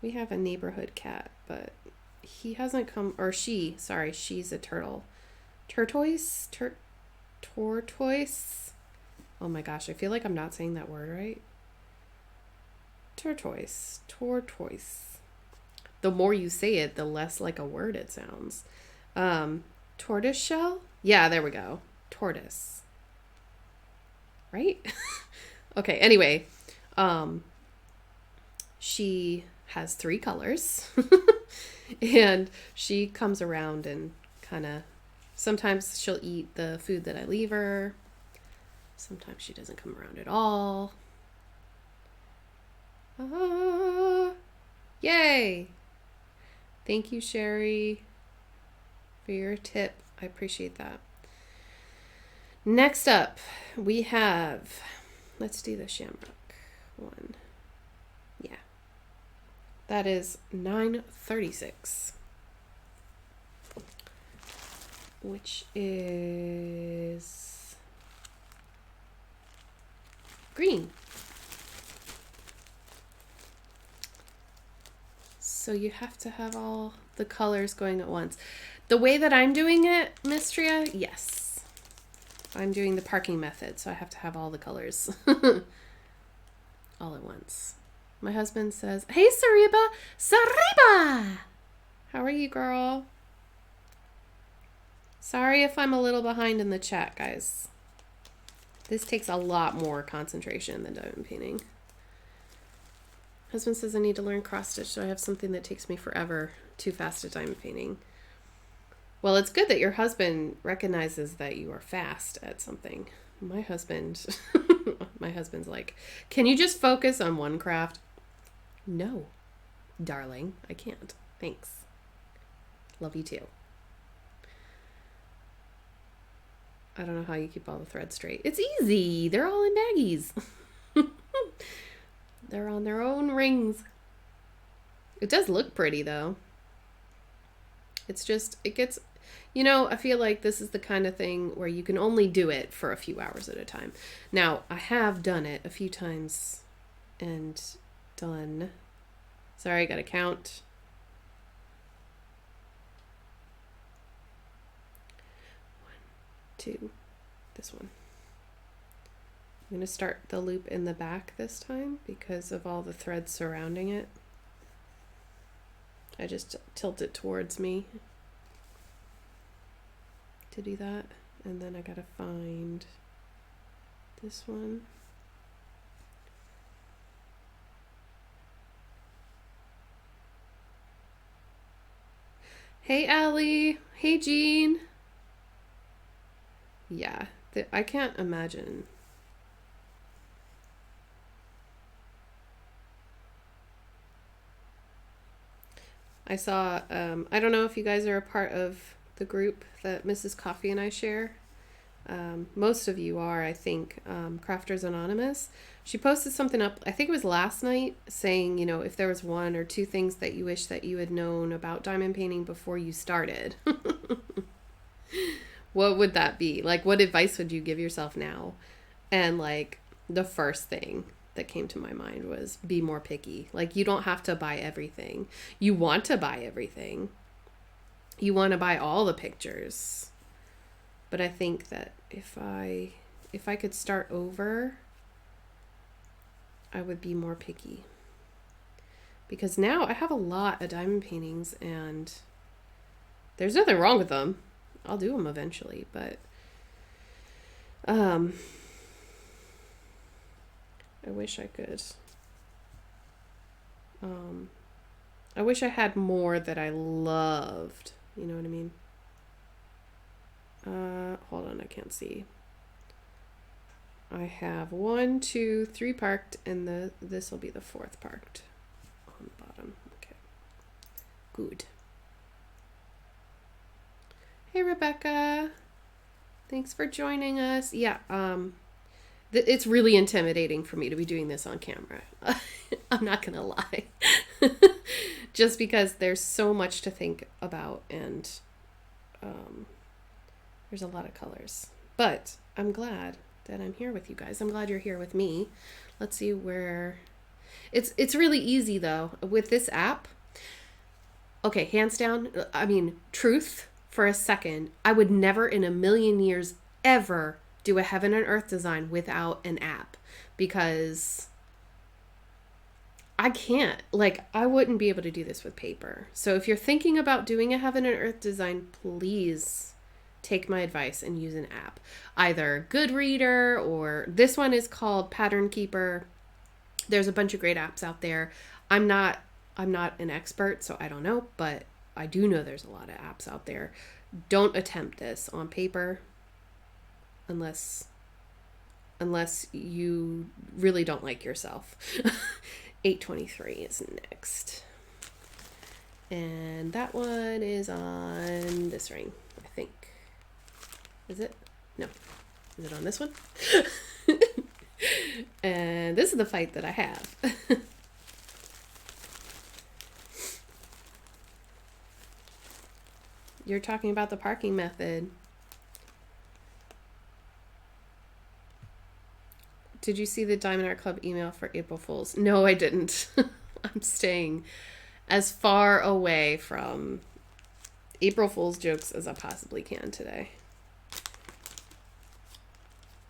We have a neighborhood cat, but he hasn't come, or she, sorry, she's a turtle. Tortoise? Tortoise? Oh my gosh, I feel like I'm not saying that word right. Tortoise. The more you say it, the less like a word it sounds. Tortoise shell? Yeah, there we go. Tortoise. Right? Okay, anyway. She has 3 colors. And she comes around and kind of, sometimes she'll eat the food that I leave her. Sometimes she doesn't come around at all. Yay! Thank you, Sherry, for your tip. I appreciate that. Next up, we have, let's do the shamrock one. Yeah. That is 936. Which is green. So you have to have all the colors going at once. The way that I'm doing it, Mistria, yes. I'm doing the parking method, so I have to have all the colors all at once. My husband says, "Hey, Sariba! Sariba! How are you, girl?" Sorry if I'm a little behind in the chat, guys. This takes a lot more concentration than diamond painting. Husband says I need to learn cross stitch, so I have something that takes me forever, too fast at diamond painting. Well, it's good that your husband recognizes that you are fast at something. My husband's like, "Can you just focus on one craft?" No, darling, I can't. Thanks. Love you too. I don't know how you keep all the threads straight. It's easy. They're all in baggies. They're on their own rings. It does look pretty though. It's just, it gets, you know, I feel like this is the kind of thing where you can only do it for a few hours at a time. Now, I have done it a few times and done, sorry, I gotta count. 1, 2, this one. I'm going to start the loop in the back this time because of all the threads surrounding it. I just tilt it towards me to do that. And then I got to find this one. Hey, Allie. Hey, Jean. Yeah, I can't imagine. I saw, I don't know if you guys are a part of the group that Mrs. Coffee and I share. Most of you are, I think, Crafters Anonymous. She posted something up, I think it was last night, saying, you know, if there was 1 or 2 things that you wish that you had known about diamond painting before you started. What would that be? Like, what advice would you give yourself now? And like, the first thing that came to my mind was be more picky. Like, you don't have to buy everything. You want to buy everything. You want to buy all the pictures. But I think that if I could start over, I would be more picky. Because now I have a lot of diamond paintings and there's nothing wrong with them. I'll do them eventually, but I wish I could. I wish I had more that I loved. You know what I mean? Hold on, I can't see. I have 1, 2, 3 parked, and this will be the 4th parked on the bottom. Okay, good. Hey, Rebecca. Thanks for joining us. Yeah, it's really intimidating for me to be doing this on camera. I'm not gonna lie. Just because there's so much to think about and there's a lot of colors. But I'm glad that I'm here with you guys. I'm glad you're here with me. Let's see where... It's really easy though with this app. Okay, hands down, I mean, truth for a second, I would never in a million years ever do a heaven and earth design without an app because I can't, like, I wouldn't be able to do this with paper. So if you're thinking about doing a heaven and earth design, please take my advice and use an app, either Goodreader or this one is called Pattern Keeper. There's a bunch of great apps out there. I'm not an expert, so I don't know, but I do know there's a lot of apps out there. Don't attempt this on paper unless you really don't like yourself. 823 is next. And that one is on this ring, I think. Is it? No. Is it on this one? And this is the fight that I have. You're talking about the parking method. Did you see the Diamond Art Club email for April Fools? No, I didn't. I'm staying as far away from April Fool's jokes as I possibly can today.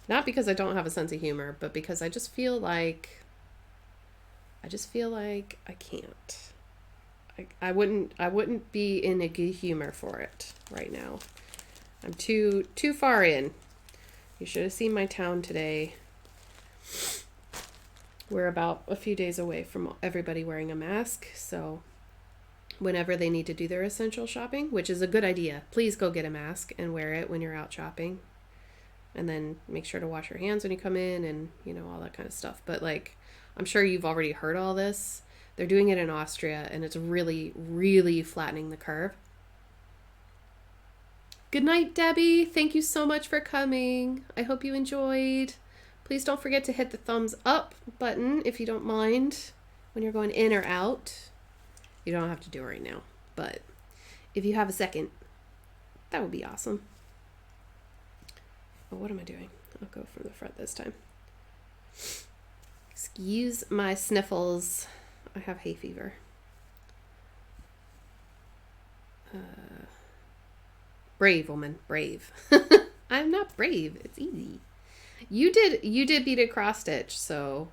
Not because I don't have a sense of humor, but because I just feel like I can't. I wouldn't be in a good humor for it right now. I'm too far in. You should have seen my town today. We're about a few days away from everybody wearing a mask, so whenever they need to do their essential shopping, which is a good idea, please go get a mask and wear it when you're out shopping. And then make sure to wash your hands when you come in and, you know, all that kind of stuff. But like, I'm sure you've already heard all this. They're doing it in Austria and it's really, really flattening the curve. Good night, Debbie. Thank you so much for coming. I hope you enjoyed. Please don't forget to hit the thumbs up button if you don't mind when you're going in or out. You don't have to do it right now, but if you have a second, that would be awesome. Oh, what am I doing? I'll go from the front this time. Excuse my sniffles. I have hay fever. Brave woman, brave. I'm not brave. It's easy. You did beat a cross stitch, so.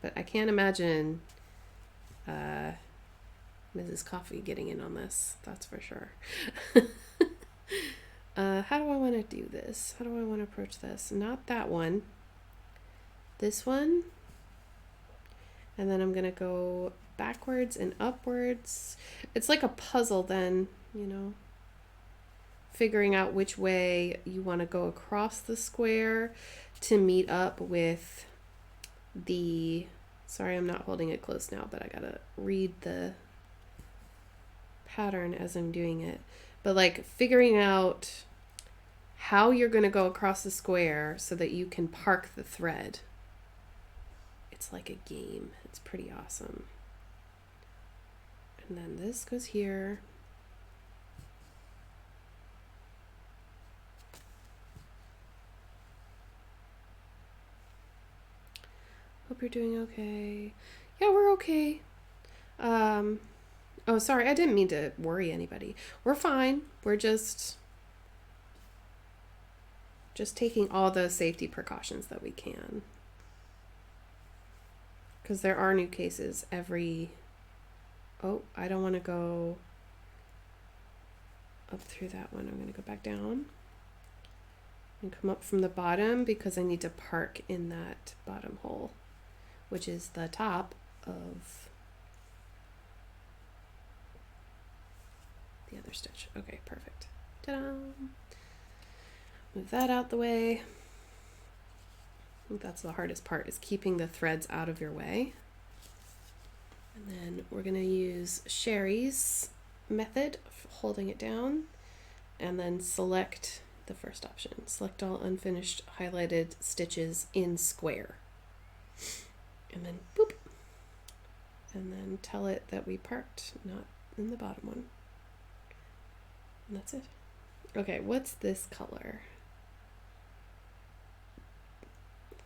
But I can't imagine Mrs. Coffee getting in on this. That's for sure. How do I want to do this? How do I want to approach this? Not that one. This one. And then I'm going to go backwards and upwards. It's like a puzzle then, you know. Figuring out which way you want to go across the square to meet up with the... Sorry, I'm not holding it close now, but I gotta read the pattern as I'm doing it. But like figuring out how you're going to go across the square so that you can park the thread. It's like a game. It's pretty awesome. And then this goes here. Hope you're doing okay. Yeah, we're okay. Oh, sorry, I didn't mean to worry anybody. We're fine. We're just taking all the safety precautions that we can. Because there are new cases every... Oh, I don't want to go up through that one. I'm going to go back down and come up from the bottom because I need to park in that bottom hole, which is the top of the other stitch. Okay, perfect. Ta-da! Move that out the way. I think that's the hardest part, is keeping the threads out of your way. And then we're going to use Sherry's method of holding it down and then select the first option. Select all unfinished highlighted stitches in square. And then boop. And then tell it that we parked not in the bottom one. And that's it. Okay, what's this color?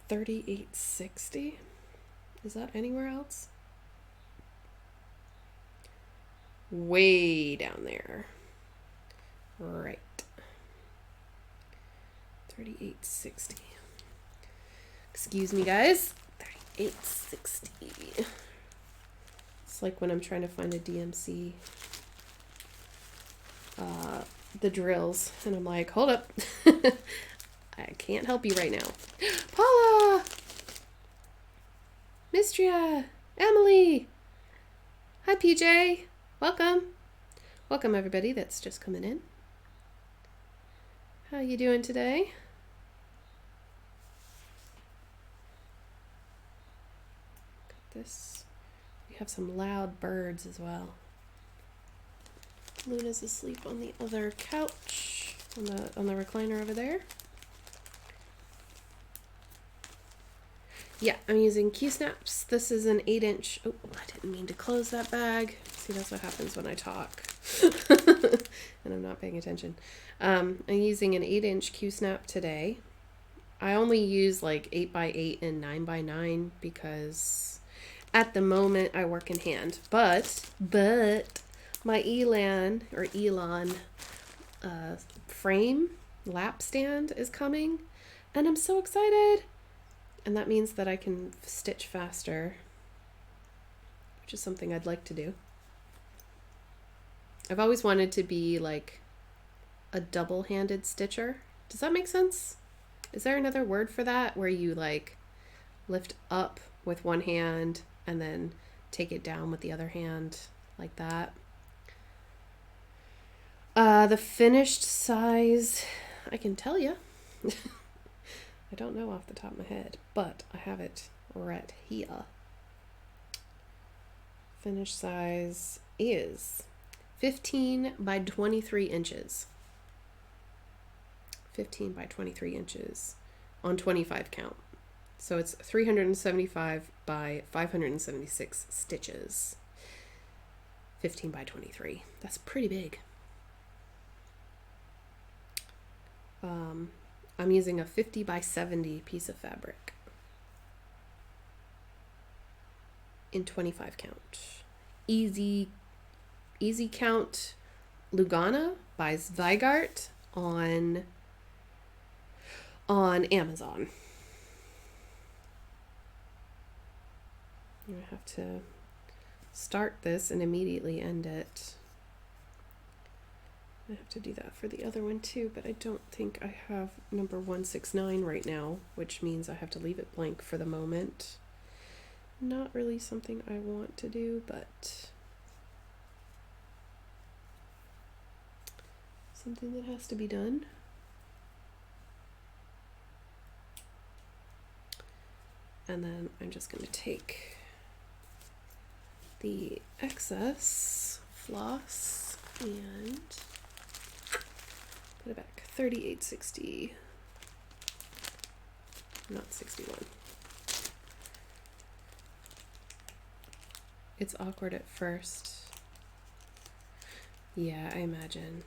3860? Is that anywhere else? Way down there. Right. 3860. Excuse me, guys. 3860. It's like when I'm trying to find a DMC. The drills, and I'm like, hold up. I can't help you right now. Paula! Mistria! Emily! Hi, PJ. Welcome. Welcome, everybody that's just coming in. How you doing today? This. We have some loud birds as well. Luna's asleep on the other couch, on the recliner over there. Yeah, I'm using Q-Snaps. This is an 8-inch. Oh, I didn't mean to close that bag. See, that's what happens when I talk. And I'm not paying attention. I'm using an 8-inch Q-Snap today. I only use like 8x8 and 9x9 because at the moment I work in hand. But my Elon frame lap stand is coming, and I'm so excited. And that means that I can stitch faster, which is something I'd like to do. I've always wanted to be like a double-handed stitcher. Does that make sense? Is there another word for that, where you like lift up with one hand and then take it down with the other hand like that? The finished size, I can tell you. I don't know off the top of my head, but I have it right here. Finished size is 15 by 23 inches. 15 by 23 inches on 25 count. So it's 375 by 576 stitches. 15 by 23. That's pretty big. I'm using a 50 by 70 piece of fabric in 25 count. Easy count Lugana by Zweigart on Amazon. I have to start this and immediately end it. I have to do that for the other one too, but I don't think I have number 169 right now, which means I have to leave it blank for the moment. Not really something I want to do, but something that has to be done. And then I'm just going to take the excess floss and put it back. 3860, not 61. It's awkward at first. Yeah, I imagine.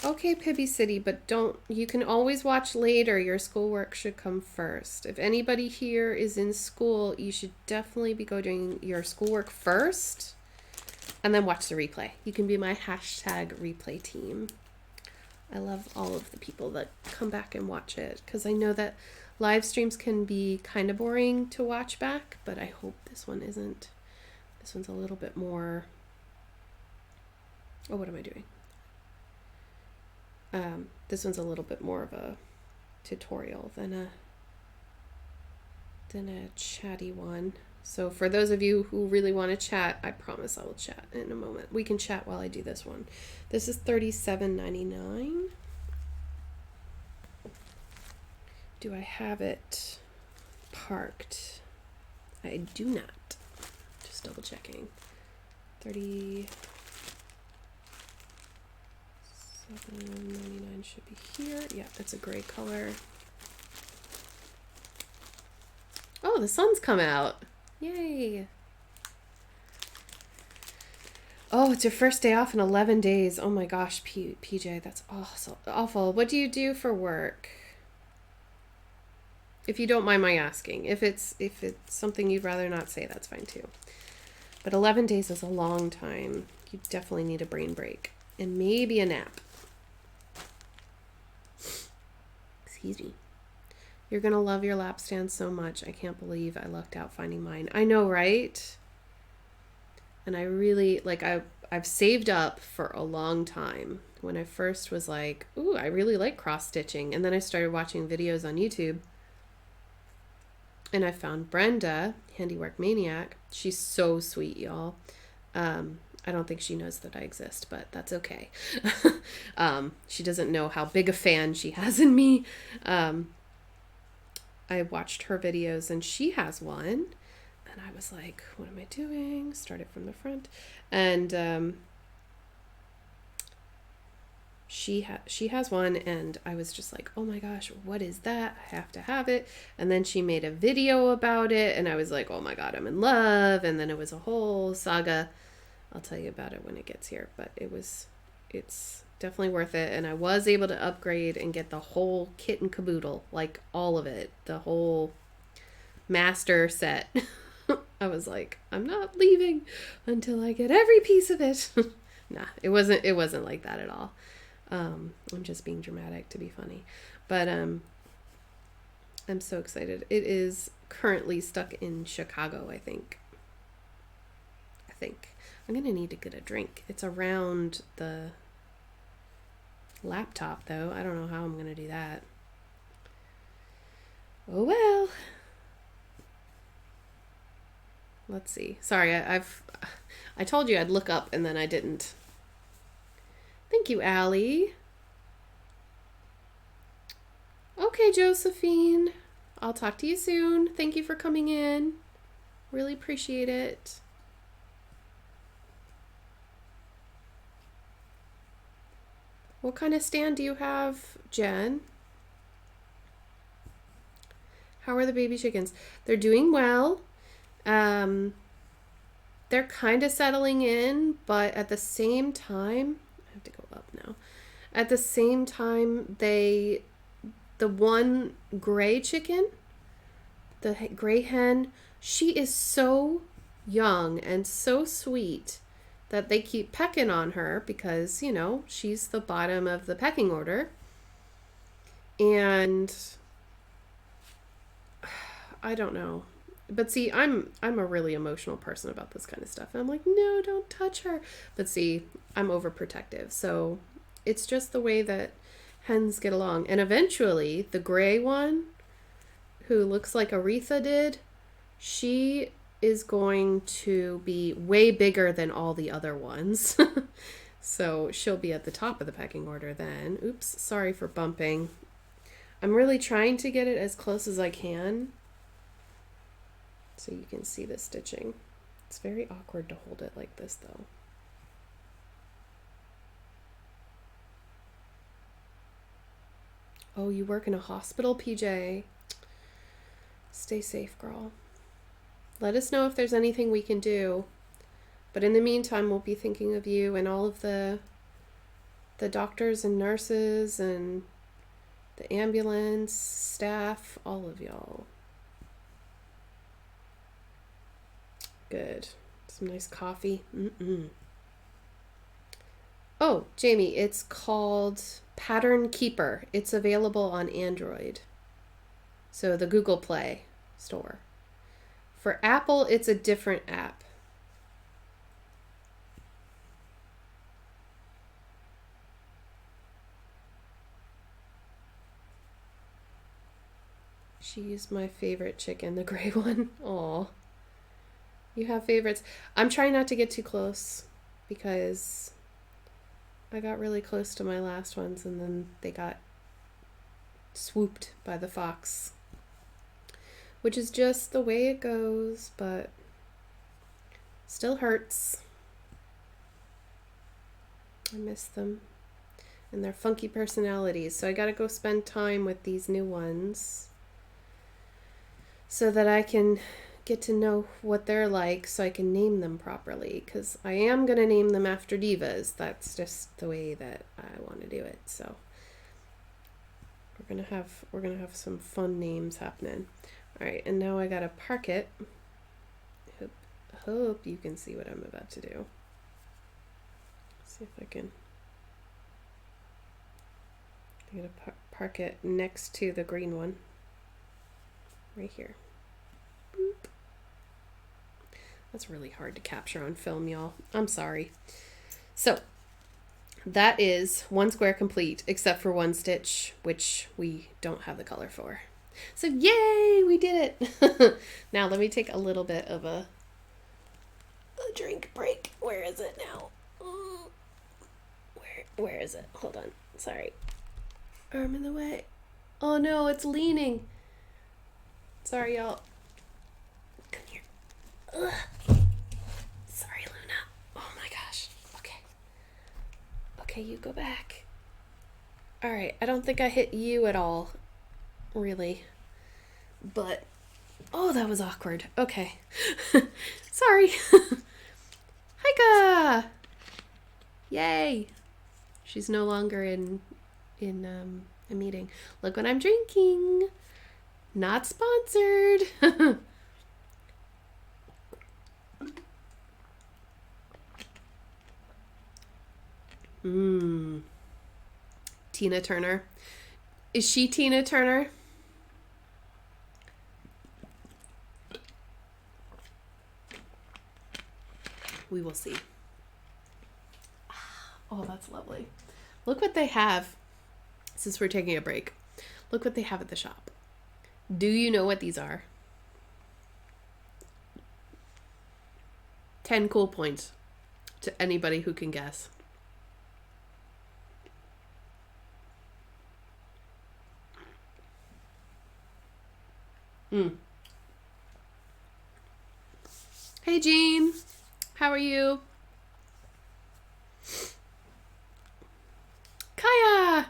Okay, Pibby City, but you can always watch later. Your schoolwork should come first. If anybody here is in school, you should definitely be doing your schoolwork first and then watch the replay. You can be my hashtag replay team. I love all of the people that come back and watch it, because I know that live streams can be kind of boring to watch back, but I hope this one isn't. This one's a little bit more... Oh, what am I doing? This one's a little bit more of a tutorial than a chatty one. So for those of you who really want to chat, I promise I will chat in a moment. We can chat while I do this one. This is $37.99. Do I have it parked? I do not. Just double checking. $37.99 should be here. Yeah, it's a gray color. Oh, the sun's come out. Yay. Oh, it's your first day off in 11 days. Oh my gosh, PJ, that's awful. What do you do for work? If you don't mind my asking. If it's something you'd rather not say, that's fine too. But 11 days is a long time. You definitely need a brain break. And maybe a nap. Excuse me. You're going to love your lap stand so much. I can't believe I lucked out finding mine. I know, right? And I really, I've saved up for a long time. When I first was like, ooh, I really like cross stitching. And then I started watching videos on YouTube. And I found Brenda, Handiwork Maniac. She's so sweet, y'all. I don't think she knows that I exist, but that's okay. She doesn't know how big a fan she has in me. I watched her videos and she has one. And I was like, what am I doing? Started from the front. And she has one, and I was just like, oh my gosh, what is that? I have to have it. And then she made a video about it, and I was like, oh my god, I'm in love. And then it was a whole saga. I'll tell you about it when it gets here, but it's definitely worth it. And I was able to upgrade and get the whole kit and caboodle, like all of it, the whole master set. I was like, I'm not leaving until I get every piece of it. Nah, it wasn't like that at all. I'm just being dramatic to be funny, but I'm so excited. It is currently stuck in Chicago, I think. I'm gonna need to get a drink. It's around the laptop though. I don't know how I'm gonna do that. Oh well. Let's see. Sorry, I told you I'd look up and then I didn't. Thank you, Allie. Okay, Josephine. I'll talk to you soon. Thank you for coming in. Really appreciate it. What kind of stand do you have, Jen? How are the baby chickens? They're doing well. They're kind of settling in, but at the same time, I have to go up now. At the same time, the one gray chicken, the gray hen, she is so young and so sweet that they keep pecking on her because, you know, she's the bottom of the pecking order. And I don't know. But see, I'm a really emotional person about this kind of stuff. And I'm like, no, don't touch her. But see, I'm overprotective. So it's just the way that hens get along. And eventually, the gray one, who looks like Aretha did, she is going to be way bigger than all the other ones. So she'll be at the top of the pecking order then. Oops, sorry for bumping. I'm really trying to get it as close as I can so you can see the stitching. It's very awkward to hold it like this though. Oh, you work in a hospital, PJ. Stay safe, girl. Let us know if there's anything we can do. But in the meantime, we'll be thinking of you and all of the doctors and nurses and the ambulance staff, all of y'all. Good. Some nice coffee. Oh, Jamie, it's called Pattern Keeper. It's available on Android. So the Google Play store. For Apple, it's a different app. She's my favorite chicken, the gray one. Aw. You have favorites. I'm trying not to get too close because I got really close to my last ones and then they got swooped by the fox. Which is just the way it goes, but still hurts. I miss them and their funky personalities. So I gotta go spend time with these new ones so that I can get to know what they're like so I can name them properly, because I am going to name them after divas. That's just the way that I want to do it. So we're going to have some fun names happening. All right, and now I got to park it. Hope you can see what I'm about to do. See if I can. I'm going to park it next to the green one. Right here. Boop. That's really hard to capture on film, y'all. I'm sorry. So that is one square complete, except for one stitch, which we don't have the color for. So yay, we did it. Now let me take a little bit of a drink break. Where is it now? Where is it? Hold on. Sorry. Arm in the way. Oh no, it's leaning. Sorry, y'all. Come here. Ugh. Sorry, Luna. Oh my gosh. Okay. Okay, you go back. All right. I don't think I hit you at all, really. But, oh, that was awkward. Okay. Sorry. Hika! Yay! She's no longer in a meeting. Look what I'm drinking. Not sponsored. Tina Turner. Is she Tina Turner? We will see. Oh, that's lovely. Look what they have. Since we're taking a break, look what they have at the shop. Do you know what these are? 10 cool points to anybody who can guess. Hey, Jean. How are you? Kaya!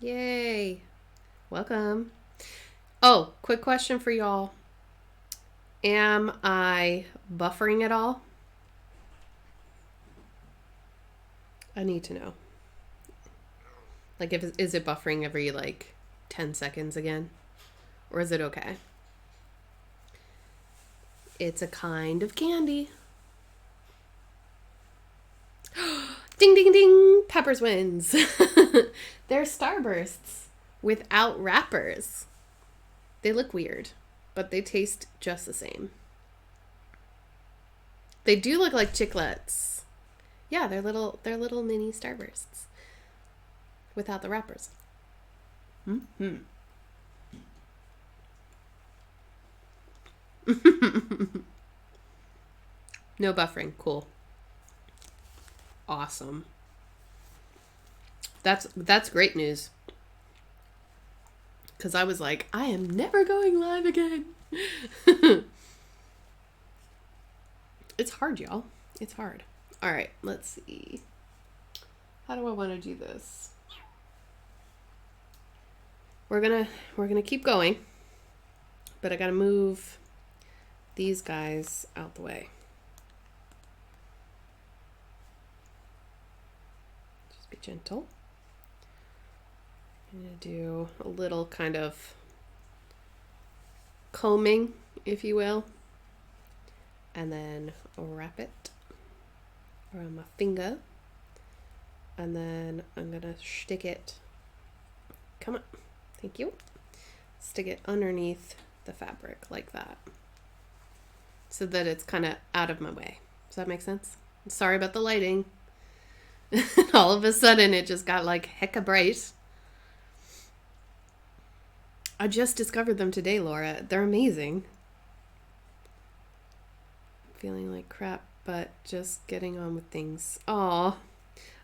Yay. Welcome. Oh, quick question for y'all. Am I buffering at all? I need to know. Like, is it buffering every, 10 seconds again? Or is it okay? It's a kind of candy. Ding, ding, ding. Peppers wins. They're Starbursts without wrappers. They look weird, but they taste just the same. They do look like chiclets. Yeah, they're little mini Starbursts without the wrappers. Mm-hmm. No buffering. Cool. Awesome. That's great news. Because I was like, I am never going live again. It's hard, y'all. It's hard. All right, let's see. How do I want to do this? We're gonna keep going, but I gotta move these guys out the way. Just be gentle. I'm gonna do a little kind of combing, if you will, and then wrap it around my finger, and then I'm gonna stick it, come on, thank you, stick it underneath the fabric like that, so that it's kind of out of my way. Does that make sense? Sorry about the lighting. All of a sudden it just got like hecka bright. I just discovered them today, Laura. They're amazing. Feeling like crap, but just getting on with things. Aw,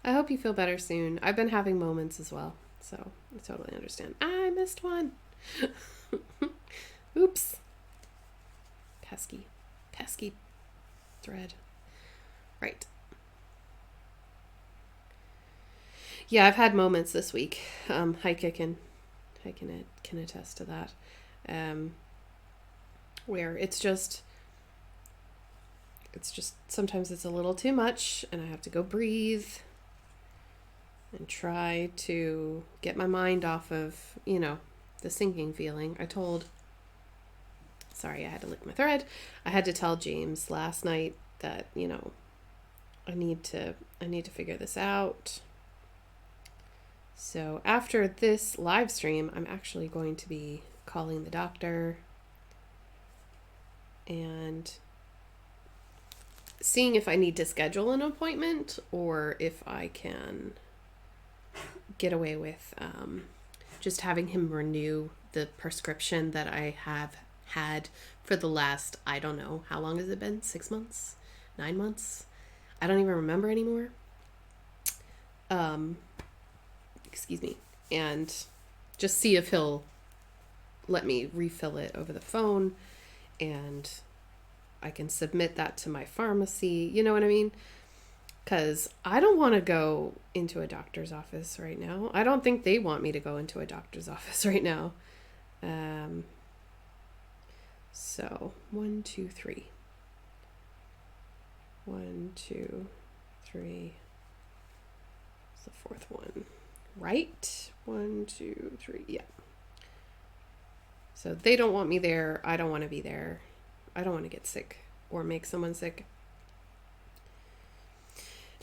I hope you feel better soon. I've been having moments as well, so I totally understand. I missed one. Oops. Pesky thread. Right. Yeah, I've had moments this week. Heike can attest to that. Where it's just sometimes it's a little too much, and I have to go breathe and try to get my mind off of, the sinking feeling. Sorry, I had to lick my thread. I had to tell James last night that, I need to figure this out. So after this live stream, I'm actually going to be calling the doctor and seeing if I need to schedule an appointment or if I can get away with just having him renew the prescription that I have had for the last, I don't know, how long has it been? 6 months? 9 months? I don't even remember anymore. Excuse me. And just see if he'll let me refill it over the phone, and I can submit that to my pharmacy. You know what I mean? Because I don't want to go into a doctor's office right now. I don't think they want me to go into a doctor's office right now. So 1, 2, 3. 1, 2, 3. It's the fourth one, right? 1, 2, 3. Yeah. So they don't want me there. I don't want to be there. I don't want to get sick or make someone sick.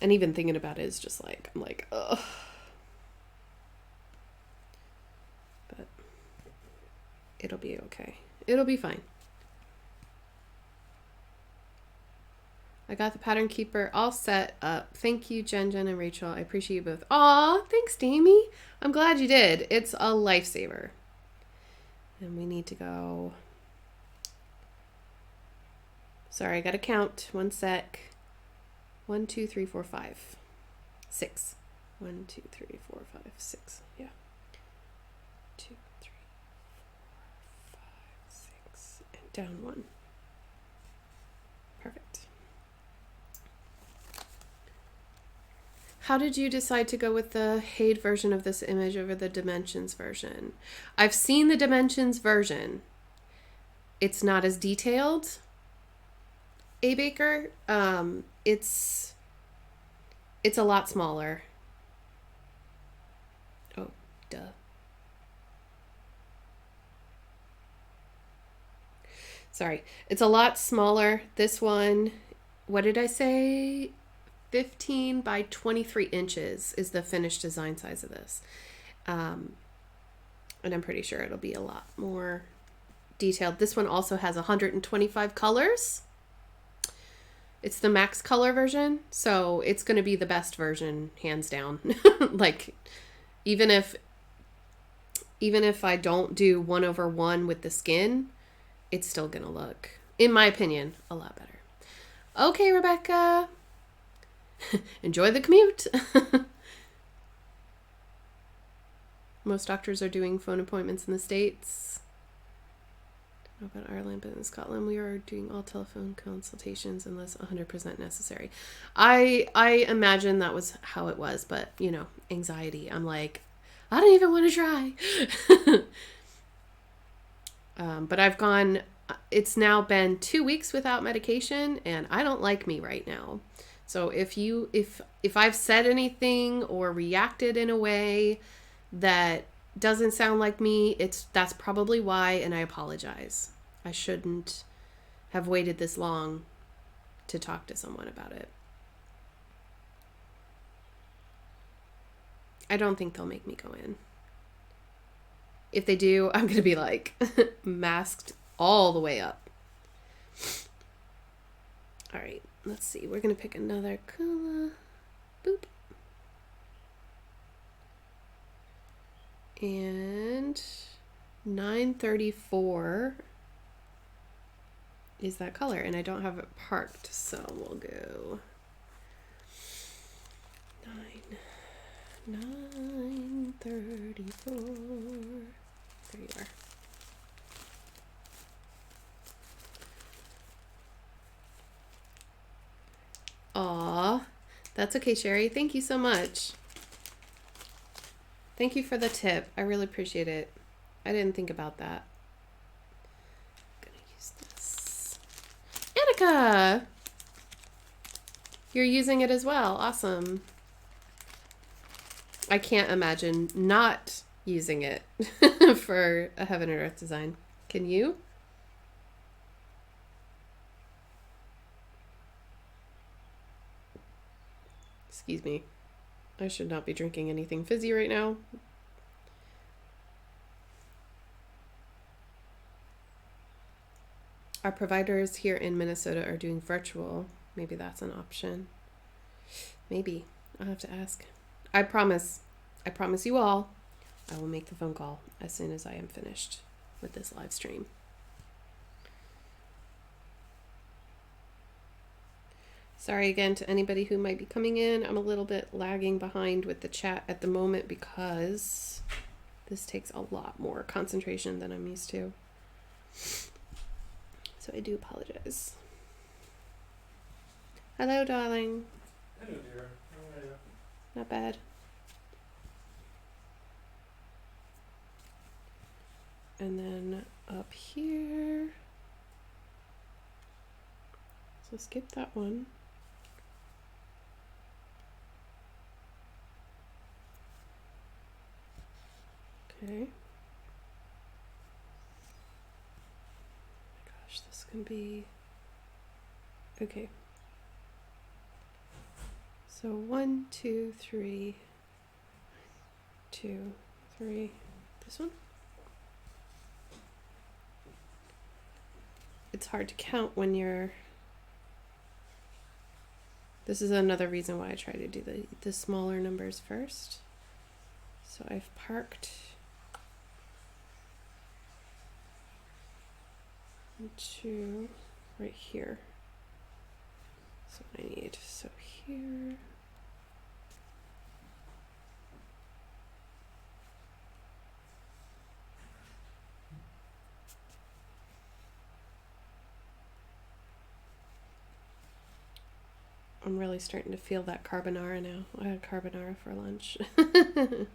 And even thinking about it is just like, I'm like, ugh. But it'll be okay. It'll be fine. I got the pattern keeper all set up. Thank you, Jen and Rachel. I appreciate you both. Aw, thanks, Damie. I'm glad you did. It's a lifesaver. And we need to go. Sorry, I got to count. 1 sec. 1, 2, 3, 4, 5. 6. 1, 2, 3, 4, 5, 6. Yeah. 2, 3, 4, 5, 6. And down 1. Perfect. How did you decide to go with the HAED version of this image over the Dimensions version? I've seen the Dimensions version. It's not as detailed. A Baker, it's a lot smaller. Oh, duh. Sorry, it's a lot smaller. This one, what did I say? 15 by 23 inches is the finished design size of this. And I'm pretty sure it'll be a lot more detailed. This one also has 125 colors. It's the max color version, so it's going to be the best version, hands down. Like, even if I don't do 1/1 with the skin, it's still going to look, in my opinion, a lot better. Okay, Rebecca. Enjoy the commute. Most doctors are doing phone appointments in the States. Not about Ireland, but in Scotland we are doing all telephone consultations unless 100% necessary. I imagine that was how it was, but you know, anxiety. I'm like, I don't even want to try. But I've gone, it's now been 2 weeks without medication, and I don't like me right now. So if I've said anything or reacted in a way that doesn't sound like me, that's probably why, and I apologize. I shouldn't have waited this long to talk to someone about it. I don't think they'll make me go in. If they do, I'm going to be like masked all the way up. All right, let's see. We're going to pick another color. Boop. And 934 is that color, and I don't have it parked, so we'll go 934. There you are. Aw, that's okay, Sherry. Thank you so much. Thank you for the tip. I really appreciate it. I didn't think about that. I'm gonna use this. Annika! You're using it as well. Awesome. I can't imagine not using it for a Heaven and Earth design. Can you? Excuse me. I should not be drinking anything fizzy right now. Our providers here in Minnesota are doing virtual. Maybe that's an option. Maybe. I'll have to ask. I promise you all, I will make the phone call as soon as I am finished with this live stream. Sorry again to anybody who might be coming in. I'm a little bit lagging behind with the chat at the moment because this takes a lot more concentration than I'm used to. So I do apologize. Hello, darling. Hello, dear. How are you? Not bad. And then up here. So skip that one. Okay. Oh my gosh, this can be... Okay. So 1, 2, 3, 2, 3. This one? It's hard to count when you're... This is another reason why I try to do the smaller numbers first. So I've parked 2 right here. So I need, so here. I'm really starting to feel that carbonara now. I had carbonara for lunch. Good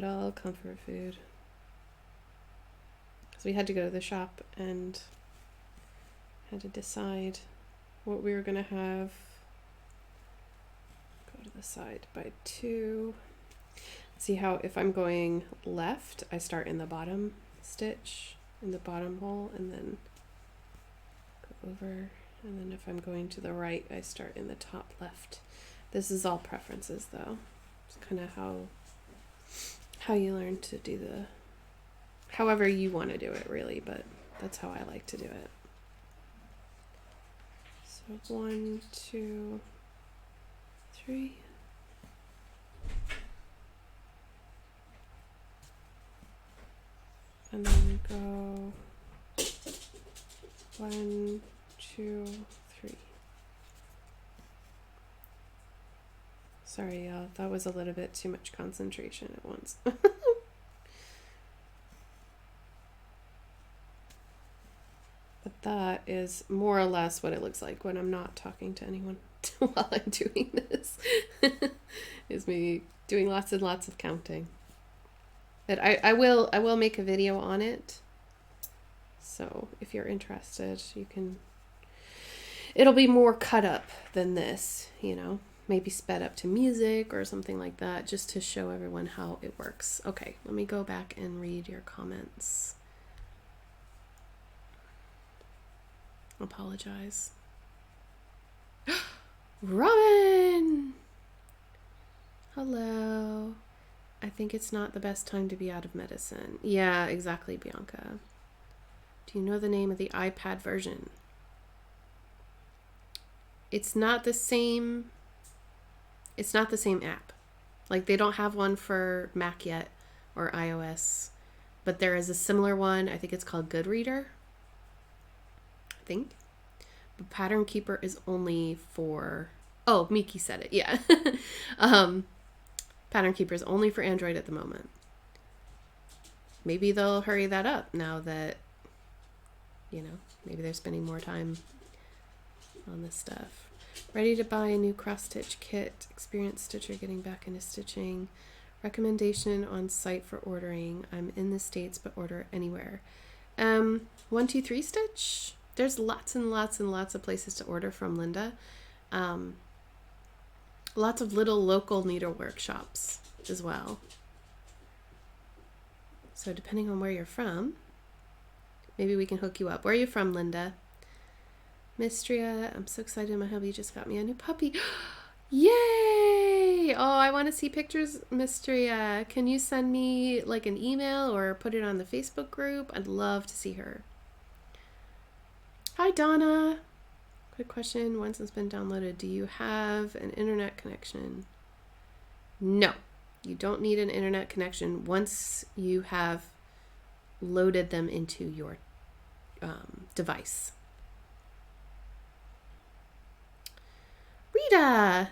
old comfort food. So we had to go to the shop and had to decide what we were going to have. Go to the side by 2. See how if I'm going left, I start in the bottom stitch, in the bottom hole, and then go over. And then if I'm going to the right, I start in the top left. This is all preferences though. It's kind of how you learn to do the, however you want to do it really, but that's how I like to do it. So 1, 2, 3. And then go 1, 2, 3. Sorry, y'all. That was a little bit too much concentration at once. But that is more or less what it looks like when I'm not talking to anyone while I'm doing this. Is me doing lots and lots of counting. But I will make a video on it. So if you're interested, you can... It'll be more cut up than this, you know. Maybe sped up to music or something like that, just to show everyone how it works. Okay, let me go back and read your comments. Apologize. Robin! Hello. I think it's not the best time to be out of medicine. Yeah, exactly, Bianca. Do you know the name of the iPad version? It's not the same... It's not the same app. Like, they don't have one for Mac yet or iOS, but there is a similar one. I think it's called Goodreader. I think. But Pattern Keeper is only for... Oh, Miki said it. Yeah. Pattern Keeper is only for Android at the moment. Maybe they'll hurry that up now that, you know, maybe they're spending more time on this stuff. Ready to buy a new cross-stitch kit. Experienced stitcher getting back into stitching. Recommendation on site for ordering. I'm in the States, but order anywhere. 123 Stitch. There's lots and lots and lots of places to order from, Linda. Lots of little local needlework shops as well. So depending on where you're from, maybe we can hook you up. Where are you from, Linda? Mistria, I'm so excited. My hubby just got me a new puppy. Yay! Oh, I want to see pictures, Mistria. Can you send me like an email or put it on the Facebook group? I'd love to see her. Hi, Donna. Quick question. Once it's been downloaded, do you have an internet connection? No. You don't need an internet connection once you have loaded them into your device. Rita,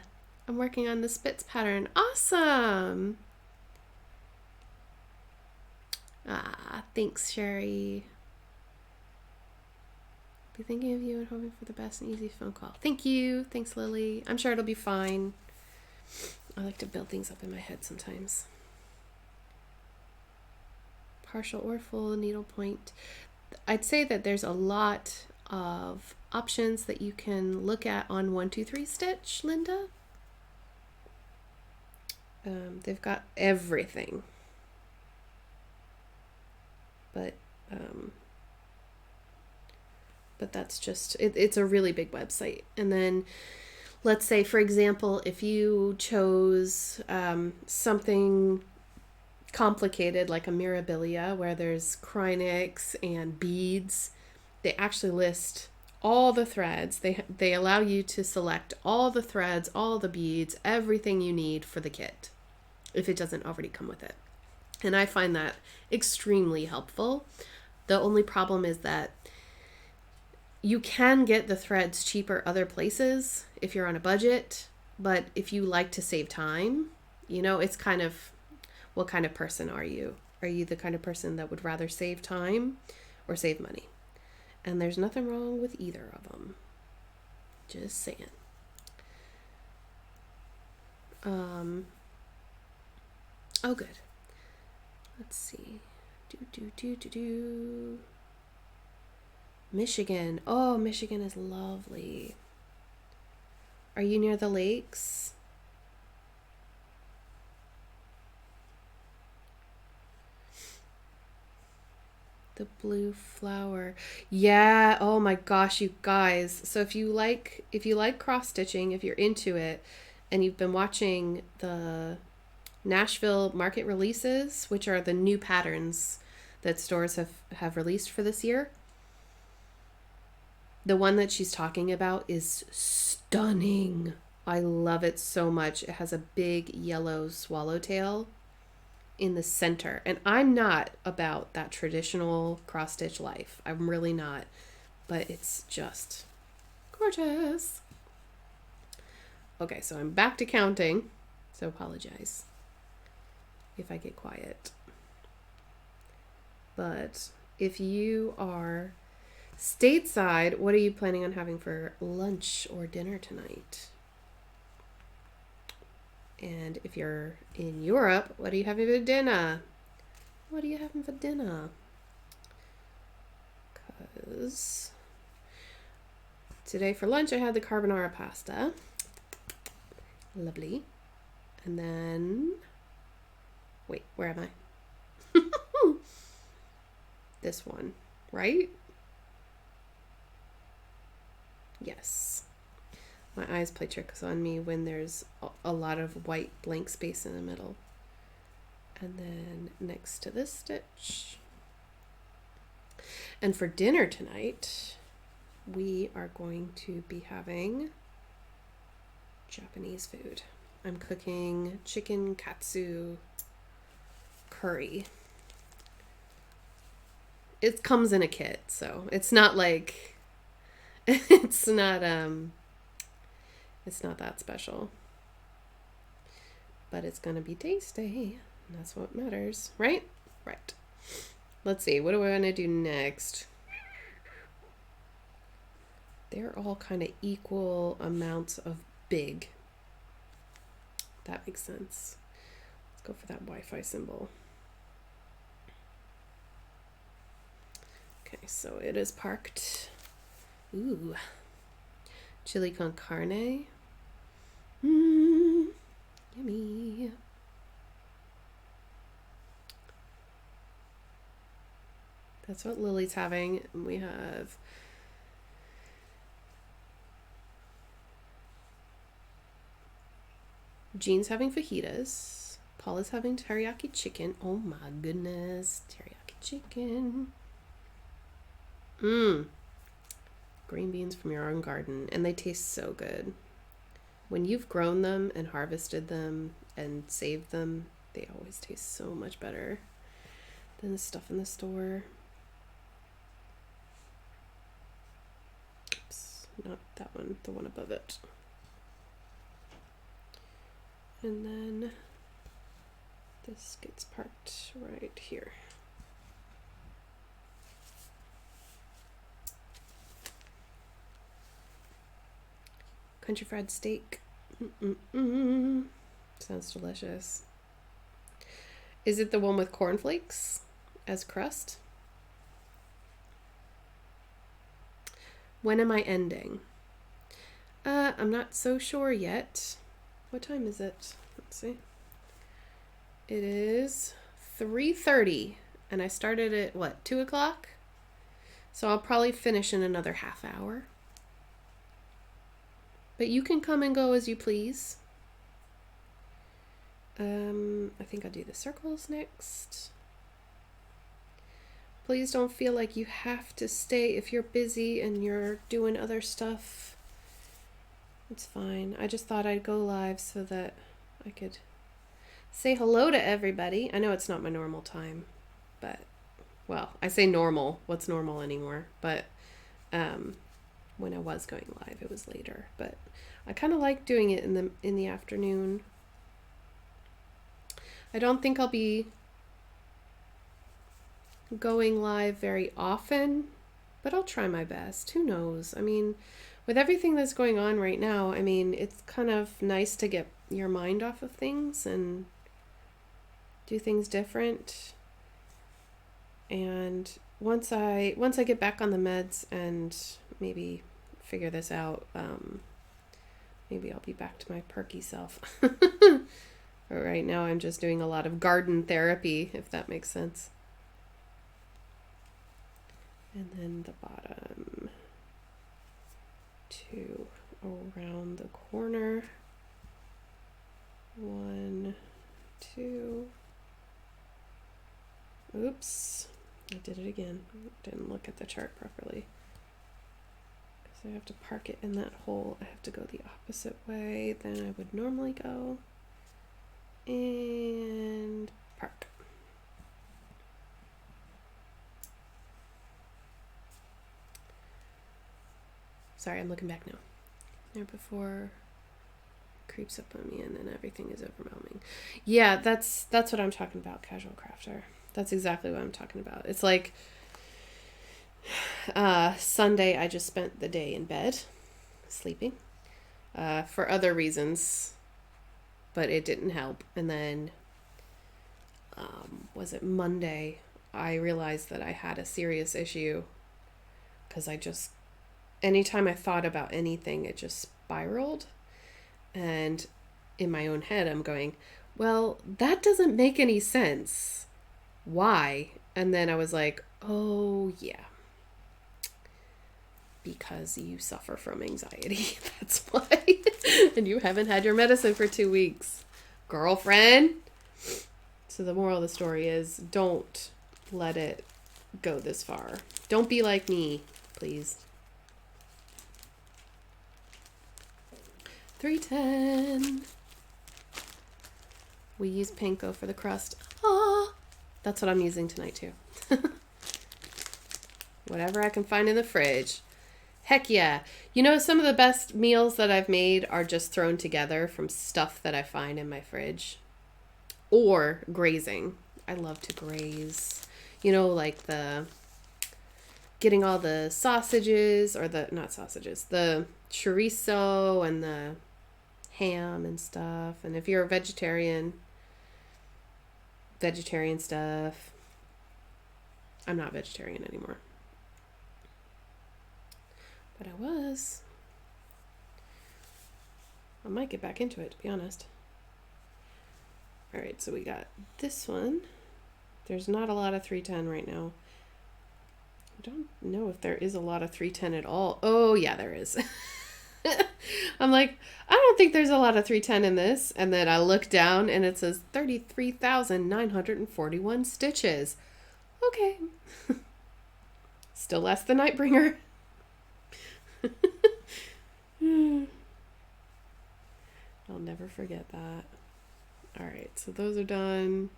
I'm working on the Spitz pattern. Awesome. Thanks, Sherry. Be thinking of you and hoping for the best and easy phone call. Thank you. Thanks, Lily. I'm sure it'll be fine. I like to build things up in my head sometimes. Partial or full needlepoint. I'd say that there's a lot of options that you can look at on 1-2-3 Stitch, Linda. They've got everything. But that's just, it's a really big website. And then let's say, for example, if you chose something complicated like a mirabilia where there's crinix and beads, they actually list all the threads. They allow you to select all the threads, all the beads, everything you need for the kit if it doesn't already come with it. And I find that extremely helpful. The only problem is that you can get the threads cheaper other places if you're on a budget, but if you like to save time, it's kind of, what kind of person are you? Are you the kind of person that would rather save time or save money? And there's nothing wrong with either of them. Just saying. Oh, good. Let's see. Michigan. Oh, Michigan is lovely. Are you near the lakes? The blue flower. Yeah. Oh my gosh, you guys. So if you like cross stitching, if you're into it, and you've been watching the Nashville market releases, which are the new patterns that stores have released for this year, the one that she's talking about is stunning. I love it so much. It has a big yellow swallowtail in the center. And I'm not about that traditional cross stitch life. I'm really not. But it's just gorgeous. Okay, so I'm back to counting. So apologize if I get quiet. But if you are stateside, what are you planning on having for lunch or dinner tonight? And if you're in Europe, what are you having for dinner? What are you having for dinner? Because today for lunch I had the carbonara pasta. Lovely. And then, wait, where am I? This one, right? Yes. My eyes play tricks on me when there's a lot of white blank space in the middle. And then next to this stitch. And for dinner tonight, we are going to be having Japanese food. I'm cooking chicken katsu curry. It comes in a kit, so it's not like it's not that special. But it's gonna be tasty, and that's what matters, right? Right. Let's see, what do I want to do next? They're all kind of equal amounts of big. That makes sense. Let's go for that Wi-Fi symbol. Okay, so it is parked. Ooh. Chili con carne. Yummy. That's what Lily's having. We have Jean's having fajitas. Paula's having teriyaki chicken. Oh my goodness. Teriyaki chicken. Green beans from your own garden. And they taste so good. When you've grown them and harvested them and saved them, They always taste so much better than the stuff in the store. Oops, not that one, the one above it. And then this gets parked right here. Country fried steak. Sounds delicious. Is it the one with cornflakes as crust? When am I ending? I'm not so sure yet. What time is it? Let's see. It is 3:30 and I started at what, 2 o'clock? So I'll probably finish in another half hour. But you can come and go as you please. I think I'll do the circles next. Please don't feel like you have to stay if you're busy and you're doing other stuff. It's fine. I just thought I'd go live so that I could say hello to everybody. I know it's not my normal time, but, well, I say normal. What's normal anymore? But when I was going live, it was later. But I kind of like doing it in the afternoon. I don't think I'll be going live very often, but I'll try my best. Who knows? I mean, with everything that's going on right now, I mean, it's kind of nice to get your mind off of things and do things different. And once I get back on the meds and maybe figure this out, maybe I'll be back to my perky self. But right now I'm just doing a lot of garden therapy, if that makes sense. And then the bottom 2 around the corner. 1, 2. Oops, I did it again. Didn't look at the chart properly. Because I have to park it in that hole. I have to go the opposite way than I would normally go. And park. Sorry, I'm looking back now. There before creeps up on me and then everything is overwhelming. Yeah, that's what I'm talking about, casual crafter. That's exactly what I'm talking about. It's like Sunday I just spent the day in bed sleeping for other reasons, but it didn't help. And then was it Monday I realized that I had a serious issue because anytime I thought about anything, it just spiraled. And in my own head, I'm going, well, that doesn't make any sense. Why? And then I was like, oh, yeah. Because you suffer from anxiety. That's why. And you haven't had your medicine for 2 weeks. Girlfriend. So the moral of the story is don't let it go this far. Don't be like me, please. 310. We use panko for the crust. Ah, that's what I'm using tonight too. Whatever I can find in the fridge. Heck yeah. You know, some of the best meals that I've made are just thrown together from stuff that I find in my fridge. Or grazing. I love to graze. You know, like getting all the sausages, or the chorizo and the ham and stuff. And if you're a vegetarian stuff. I'm not vegetarian anymore. But I was. I might get back into it, to be honest. Alright, so we got this one. There's not a lot of 310 right now. I don't know if there is a lot of 310 at all. Oh, yeah, there is. I'm like, I don't think there's a lot of 310 in this. And then I look down and it says 33,941 stitches. Okay. Still less than Nightbringer. I'll never forget that. All right, so those are done.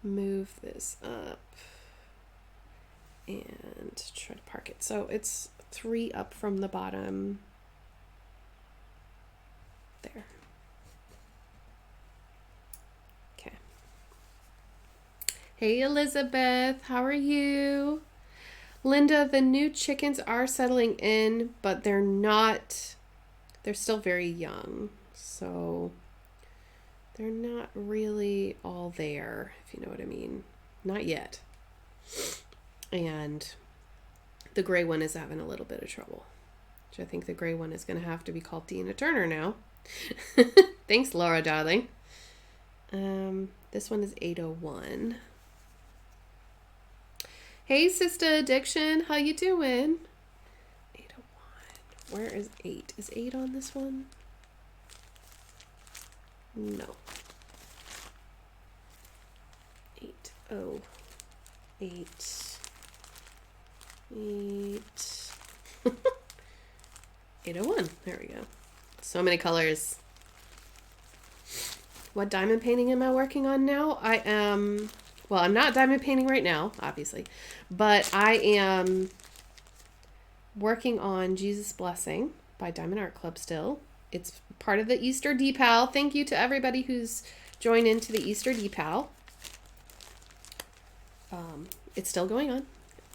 Move this up and try to park it. So it's 3 up from the bottom. There. Okay. Hey Elizabeth, how are you? Linda, the new chickens are settling in, but they're still very young. So they're not really all there, if you know what I mean. Not yet. And the gray one is having a little bit of trouble. Which I think the gray one is going to have to be called Tina Turner now. Thanks, Laura, darling. This one is 801. Hey, Sister Addiction, how you doing? 801. Where is 8? Is 8 on this one? No. 808. 801. There we go. So many colors. What diamond painting am I working on now? I'm not diamond painting right now, obviously, but I am working on Jesus Blessing by Diamond Art Club still. It's part of the Easter decal. Thank you to everybody who's joined into the Easter decal. It's still going on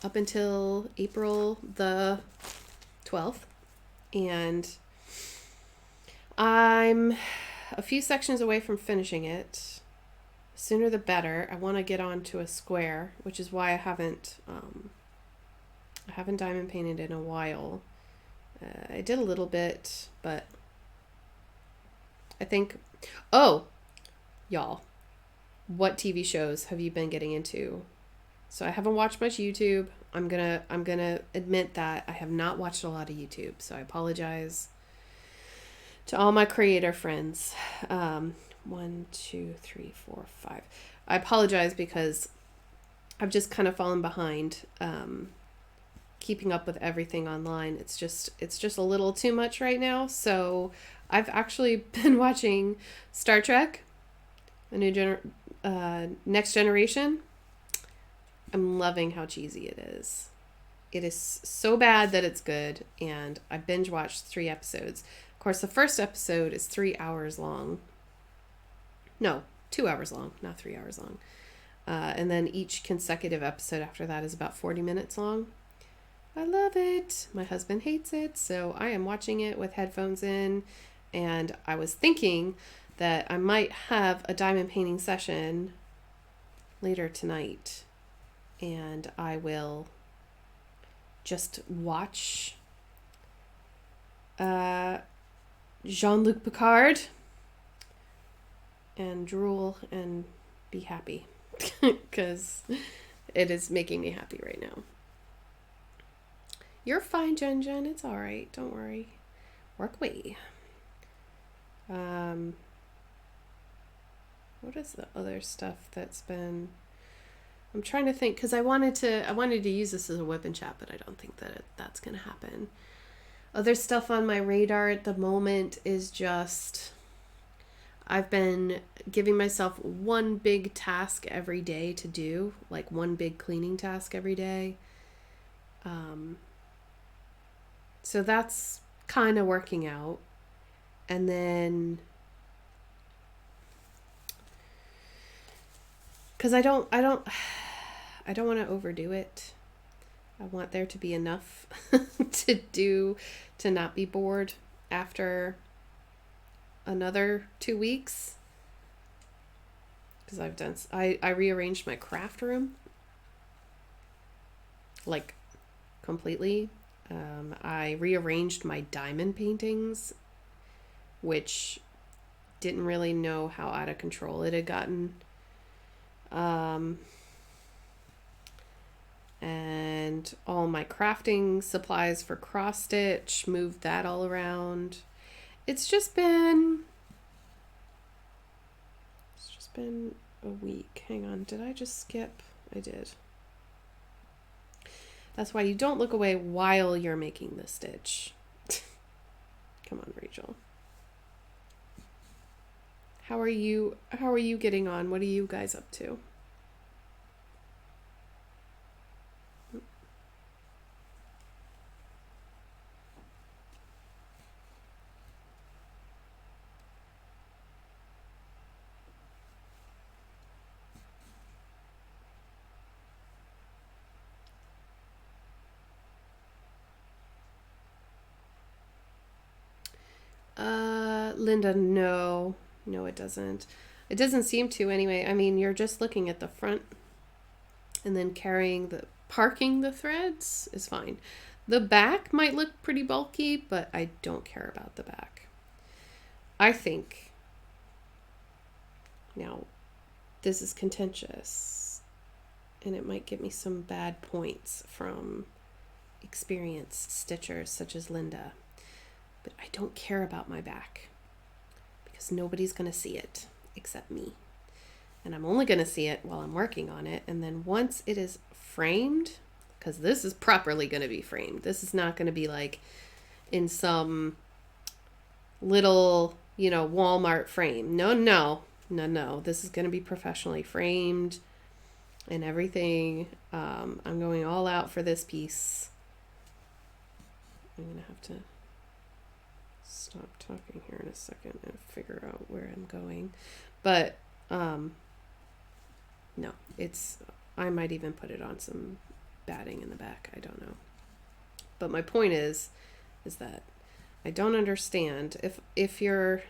up until April the 12th. And I'm a few sections away from finishing it. Sooner the better. I want to get on to a square, which is why I haven't diamond painted in a while. I did a little bit, but I think, y'all, what TV shows have you been getting into? So I haven't watched much YouTube. I'm gonna admit that I have not watched a lot of YouTube, so I apologize to all my creator friends. 1, 2, 3, 4, 5. I apologize because I've just kind of fallen behind keeping up with everything online. It's just a little too much right now. So I've actually been watching Star Trek, a new Next Generation. I'm loving how cheesy it is. It is so bad that it's good, and I binge watched 3 episodes. Of course, the first episode is 3 hours long. No, 2 hours long, not 3 hours long. And then each consecutive episode after that is about 40 minutes long. I love it. My husband hates it, so I am watching it with headphones in, and I was thinking that I might have a diamond painting session later tonight, and I will just watch Jean-Luc Picard and drool and be happy because it is making me happy right now. You're fine, Jen. It's all right. Don't worry. Work away. What is the other stuff that's been? I'm trying to think because I wanted to use this as a whip and chat, but I don't think that that's gonna happen. Other stuff on my radar at the moment is just I've been giving myself one big task every day to do, like one big cleaning task every day. So that's kind of working out. And then because I don't want to overdo it. I want there to be enough to not be bored after another 2 weeks. Because I rearranged my craft room like completely. I rearranged my diamond paintings, which didn't really know how out of control it had gotten. And all my crafting supplies for cross stitch, moved that all around. It's just been a week. Hang on, did I just skip? I did. That's why you don't look away while you're making the stitch. Come on, Rachel. How are you getting on? What are you guys up to? Linda, no. No, it doesn't. It doesn't seem to anyway. I mean, you're just looking at the front and then parking the threads is fine. The back might look pretty bulky, but I don't care about the back. I think, now, this is contentious and it might give me some bad points from experienced stitchers such as Linda, but I don't care about my back because nobody's going to see it except me. And I'm only going to see it while I'm working on it. And then once it is framed, because this is properly going to be framed. This is not going to be like in some little, Walmart frame. No. This is going to be professionally framed and everything. I'm going all out for this piece. I'm going to have to stop talking here in a second and figure out where I'm going. But, no, I might even put it on some batting in the back. I don't know. But my point is that I don't understand if you're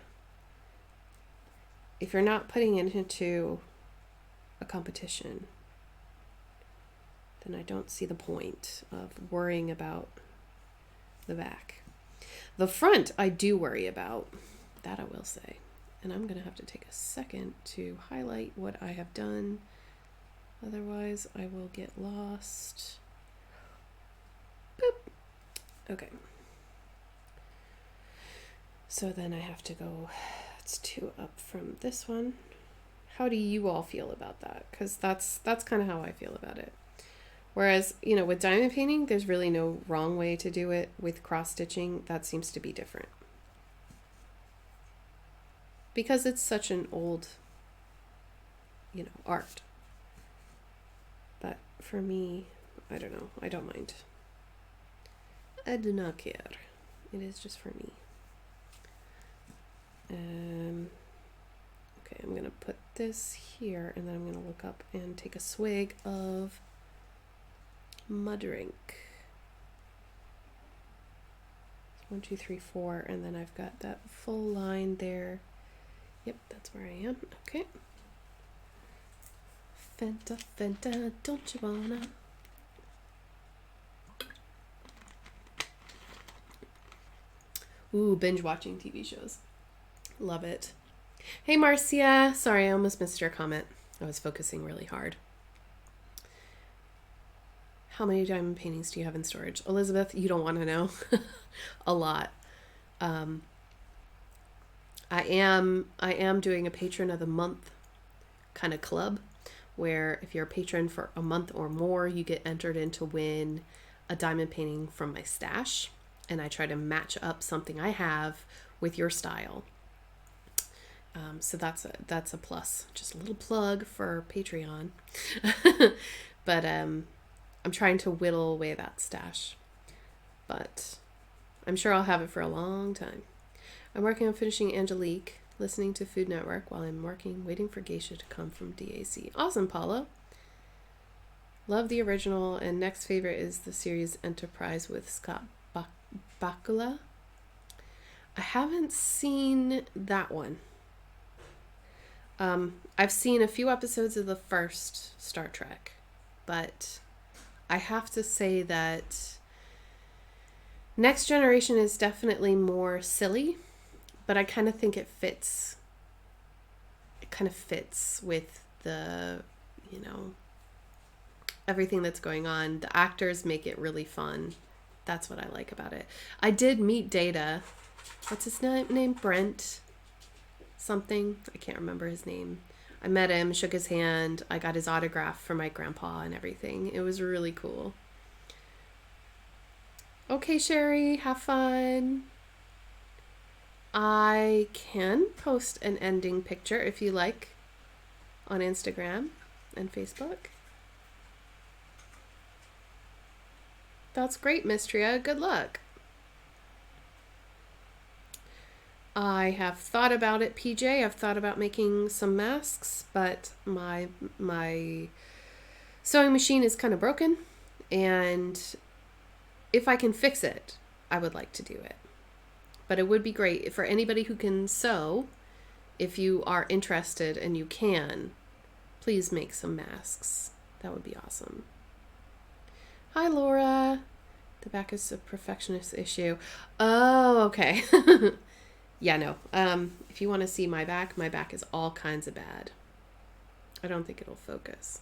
not putting it into a competition, then I don't see the point of worrying about the back. The front I do worry about, that I will say. And I'm going to have to take a second to highlight what I have done. Otherwise, I will get lost. Boop. Okay. So then I have to go, it's 2 up from this one. How do you all feel about that? Because that's kind of how I feel about it. Whereas, with diamond painting, there's really no wrong way to do it. With cross stitching, that seems to be different. Because it's such an old, art. But for me, I don't know. I don't mind. I do not care. It is just for me. Okay, I'm going to put this here, and then I'm going to look up and take a swig of mud drink. 1, 2, 3, 4, and then I've got that full line there. Yep, that's where I am. Okay. Fenta, don't you wanna? Ooh, binge watching TV shows. Love it. Hey, Marcia. Sorry, I almost missed your comment. I was focusing really hard. How many diamond paintings do you have in storage? Elizabeth, you don't want to know. A lot. I am doing a patron of the month kind of club where if you're a patron for a month or more, you get entered in to win a diamond painting from my stash. And I try to match up something I have with your style. So that's a plus. Just a little plug for Patreon. But I'm trying to whittle away that stash. But I'm sure I'll have it for a long time. I'm working on finishing Angelique, listening to Food Network while I'm waiting for Geisha to come from DAC. Awesome, Paula. Love the original, and next favorite is the series Enterprise with Scott Bakula. I haven't seen that one. I've seen a few episodes of the first Star Trek, but I have to say that Next Generation is definitely more silly, but I kind of think it fits. It kind of fits with the, everything that's going on. The actors make it really fun. That's what I like about it. I did meet Data. What's his name? Brent something. I can't remember his name. I met him, shook his hand. I got his autograph for my grandpa and everything. It was really cool. Okay, Sherry, have fun. I can post an ending picture if you like on Instagram and Facebook. That's great, Mistria. Good luck. I have thought about it, PJ. I've thought about making some masks, but my sewing machine is kind of broken, and if I can fix it, I would like to do it. But it would be great for anybody who can sew. If you are interested and you can, please make some masks. That would be awesome. Hi, Laura. The back is a perfectionist issue. Oh, okay. Yeah, no. If you want to see my back is all kinds of bad. I don't think it'll focus.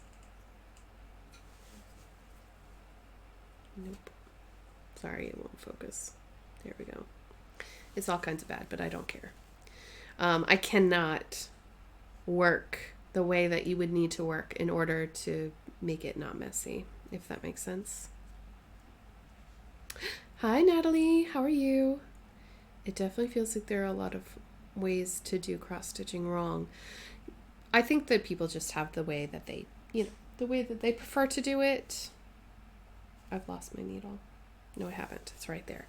Nope. Sorry, it won't focus. There we go. It's all kinds of bad, but I don't care. I cannot work the way that you would need to work in order to make it not messy, if that makes sense. Hi, Natalie. How are you? It definitely feels like there are a lot of ways to do cross-stitching wrong. I think that people just have the way that they, the way that they prefer to do it. I've lost my needle. No, I haven't. It's right there.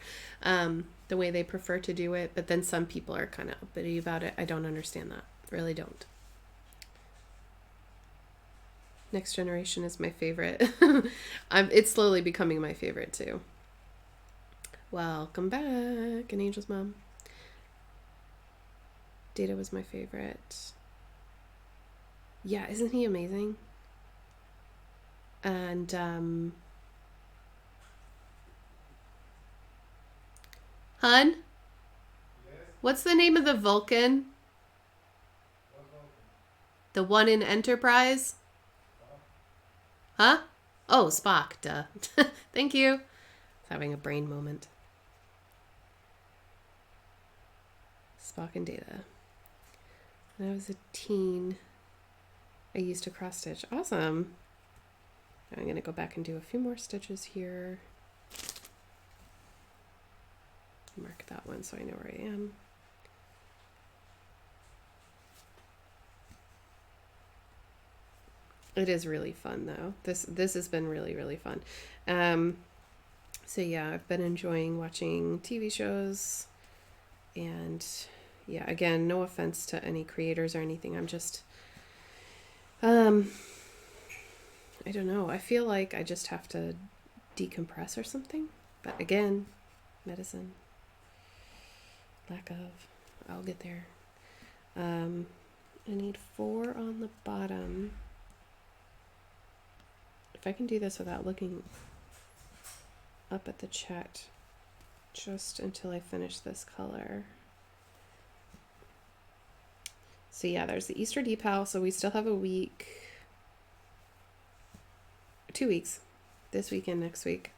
The way they prefer to do it, but then some people are kind of uppity about it. I don't understand that. Really don't. Next Generation is my favorite. It's slowly becoming my favorite too. Welcome back, an Angel's Mom. Data was my favorite. Yeah, isn't he amazing? And Hun? Yes? What's the name of the Vulcan? What Vulcan? The one in Enterprise? Huh? Oh, Spock, duh. Thank you. Having a brain moment. Spock and Data. When I was a teen, I used to cross stitch. Awesome. I'm going to go back and do a few more stitches here. Mark that one so I know where I am. It is really fun though. This has been really, really fun. So yeah, I've been enjoying watching TV shows, and yeah, again, no offense to any creators or anything. I'm just, I don't know. I feel like I just have to decompress or something. But again, medicine, lack of, I'll get there. I need 4 on the bottom. If I can do this without looking up at the chat just until I finish this color. So yeah, there's the Easter decal, so we still have a week, 2 weeks, this week and next week,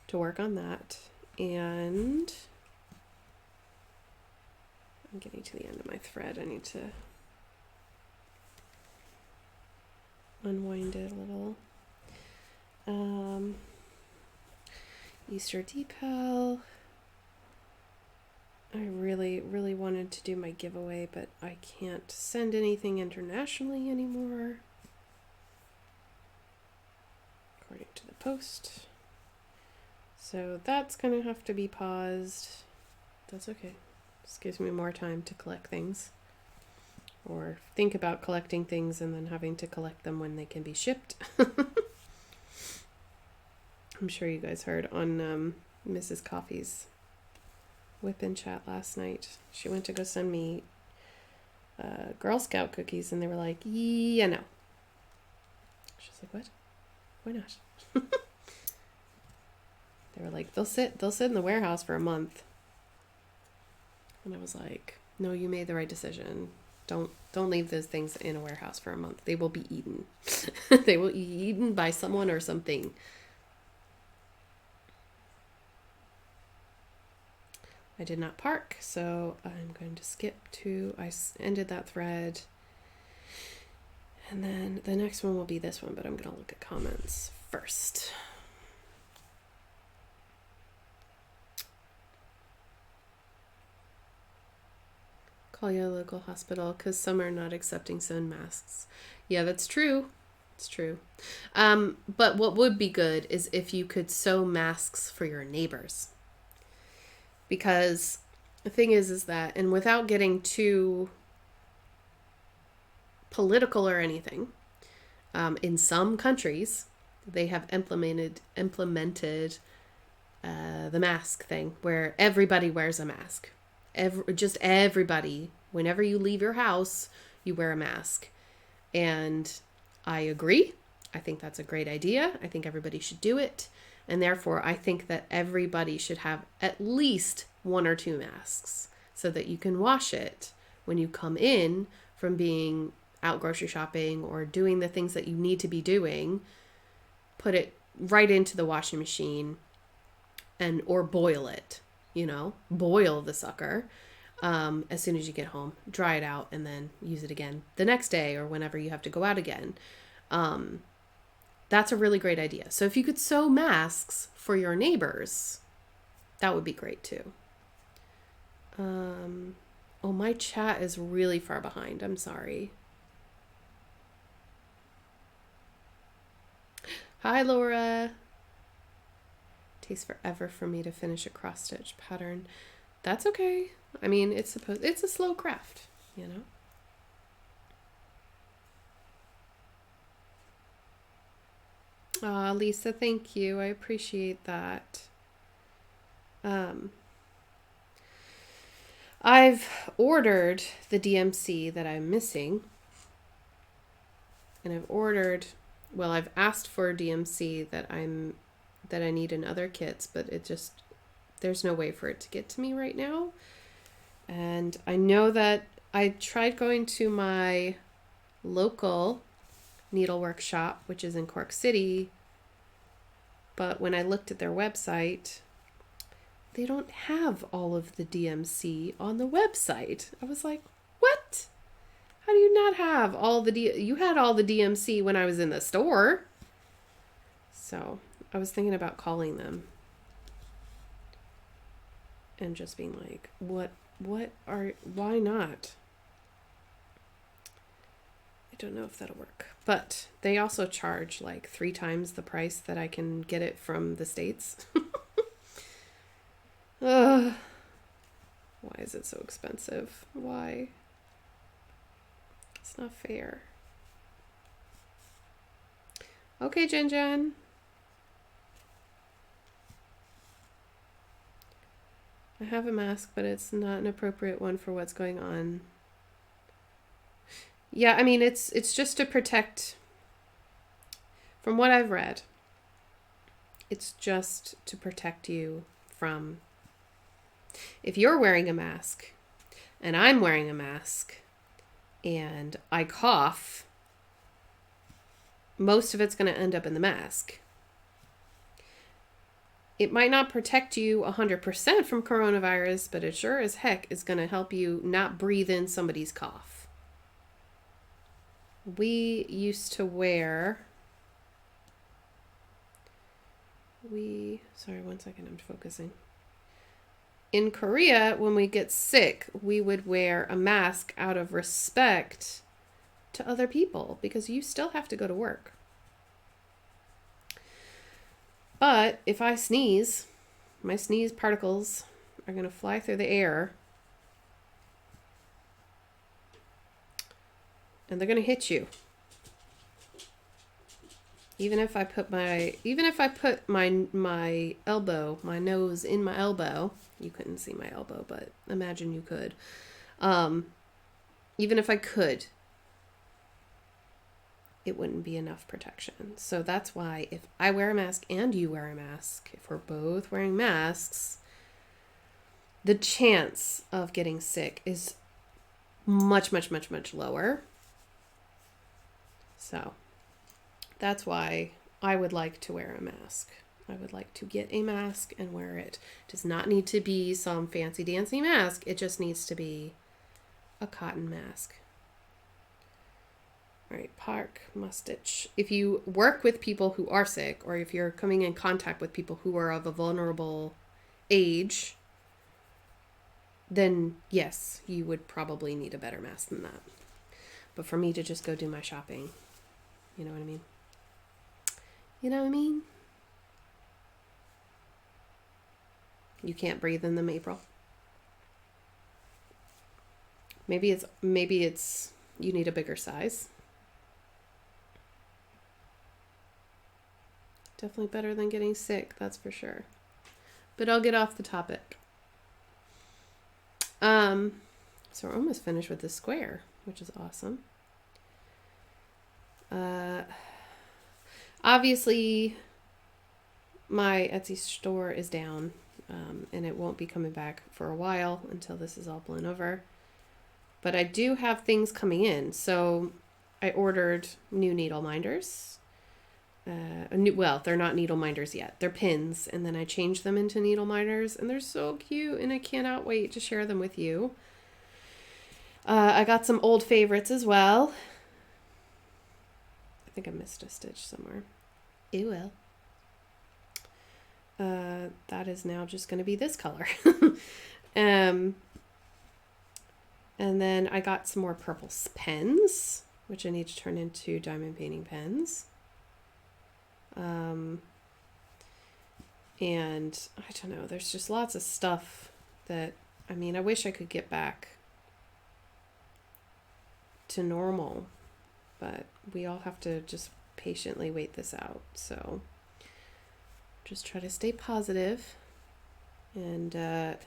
to work on that. And I'm getting to the end of my thread. I need to unwind it a little. Easter decal. I really, really wanted to do my giveaway, but I can't send anything internationally anymore, according to the post. So that's gonna have to be paused. That's okay. This gives me more time to collect things, or think about collecting things and then having to collect them when they can be shipped. I'm sure you guys heard on Mrs. Coffee's whip-in chat last night. She went to go send me Girl Scout cookies, and they were like, yeah, no. She's like, what? Why not? They were like, they'll sit in the warehouse for a month. And I was like, no, you made the right decision. Don't leave those things in a warehouse for a month. They will be eaten. They will be eaten by someone or something. I did not park, so I'm going to skip to, I ended that thread. And then the next one will be this one, but I'm going to look at comments first. Call your local hospital because some are not accepting sewn masks. Yeah, that's true. It's true. But what would be good is if you could sew masks for your neighbors. Because the thing is that, and without getting too political or anything, in some countries, they have implemented the mask thing where everybody wears a mask. Just everybody. Whenever you leave your house, you wear a mask. And I agree. I think that's a great idea. I think everybody should do it. And therefore, I think that everybody should have at least 1 or 2 masks so that you can wash it when you come in from being out grocery shopping or doing the things that you need to be doing. Put it right into the washing machine or boil it, boil the sucker as soon as you get home, dry it out, and then use it again the next day or whenever you have to go out again. That's a really great idea. So if you could sew masks for your neighbors, that would be great too. Oh, my chat is really far behind. I'm sorry. Hi, Laura. Takes forever for me to finish a cross stitch pattern. That's okay. I mean, it's a slow craft, Lisa, thank you. I appreciate that. I've ordered the DMC that I'm missing. And I've asked for a DMC that I need in other kits, but there's no way for it to get to me right now. And I know that I tried going to my local needlework shop, which is in Cork City, but when I looked at their website, they don't have all of the DMC on the website. I was like, what? How do you not have all you had all the DMC when I was in the store? So I was thinking about calling them and just being like, why not? I don't know if that'll work. But they also charge like 3 times the price that I can get it from the States. Why is it so expensive? Why? It's not fair. Okay, Jen. I have a mask, but it's not an appropriate one for what's going on. Yeah, I mean, it's just to protect, from what I've read, it's just to protect you from, if you're wearing a mask and I'm wearing a mask and I cough, most of it's going to end up in the mask. It might not protect you 100% from coronavirus, but it sure as heck is going to help you not breathe in somebody's cough. We used to wear... Sorry, 1 second, I'm focusing. In Korea, when we get sick, we would wear a mask out of respect to other people because you still have to go to work. But if I sneeze, my sneeze particles are going to fly through the air and they're going to hit you. Even if I put my elbow, my nose in my elbow, you couldn't see my elbow, but imagine you could. Even if I could, it wouldn't be enough protection. So that's why if I wear a mask and you wear a mask, if we're both wearing masks, the chance of getting sick is much, much, much, much lower. So that's why I would like to wear a mask. I would like to get a mask and wear it. It does not need to be some fancy dancy mask. It just needs to be a cotton mask. All right, park, must stitch. If you work with people who are sick, or if you're coming in contact with people who are of a vulnerable age, then yes, you would probably need a better mask than that. But for me to just go do my shopping, you know what I mean? You know what I mean? You can't breathe in them, April. Maybe it's you need a bigger size. Definitely better than getting sick, that's for sure. But I'll get off the topic. So we're almost finished with the square, which is awesome. Obviously, my Etsy store is down, and it won't be coming back for a while until this is all blown over. But I do have things coming in. So I ordered new needle minders. Well, they're not needle minders yet. They're pins, and then I changed them into needle minders, and they're so cute, and I cannot wait to share them with you. I got some old favorites as well. I think I missed a stitch somewhere. It will. That is now just going to be this color. And then I got some more purple pens, which I need to turn into diamond painting pens. And I don't know, there's just lots of stuff that, I mean, I wish I could get back to normal, but we all have to just patiently wait this out. So just try to stay positive and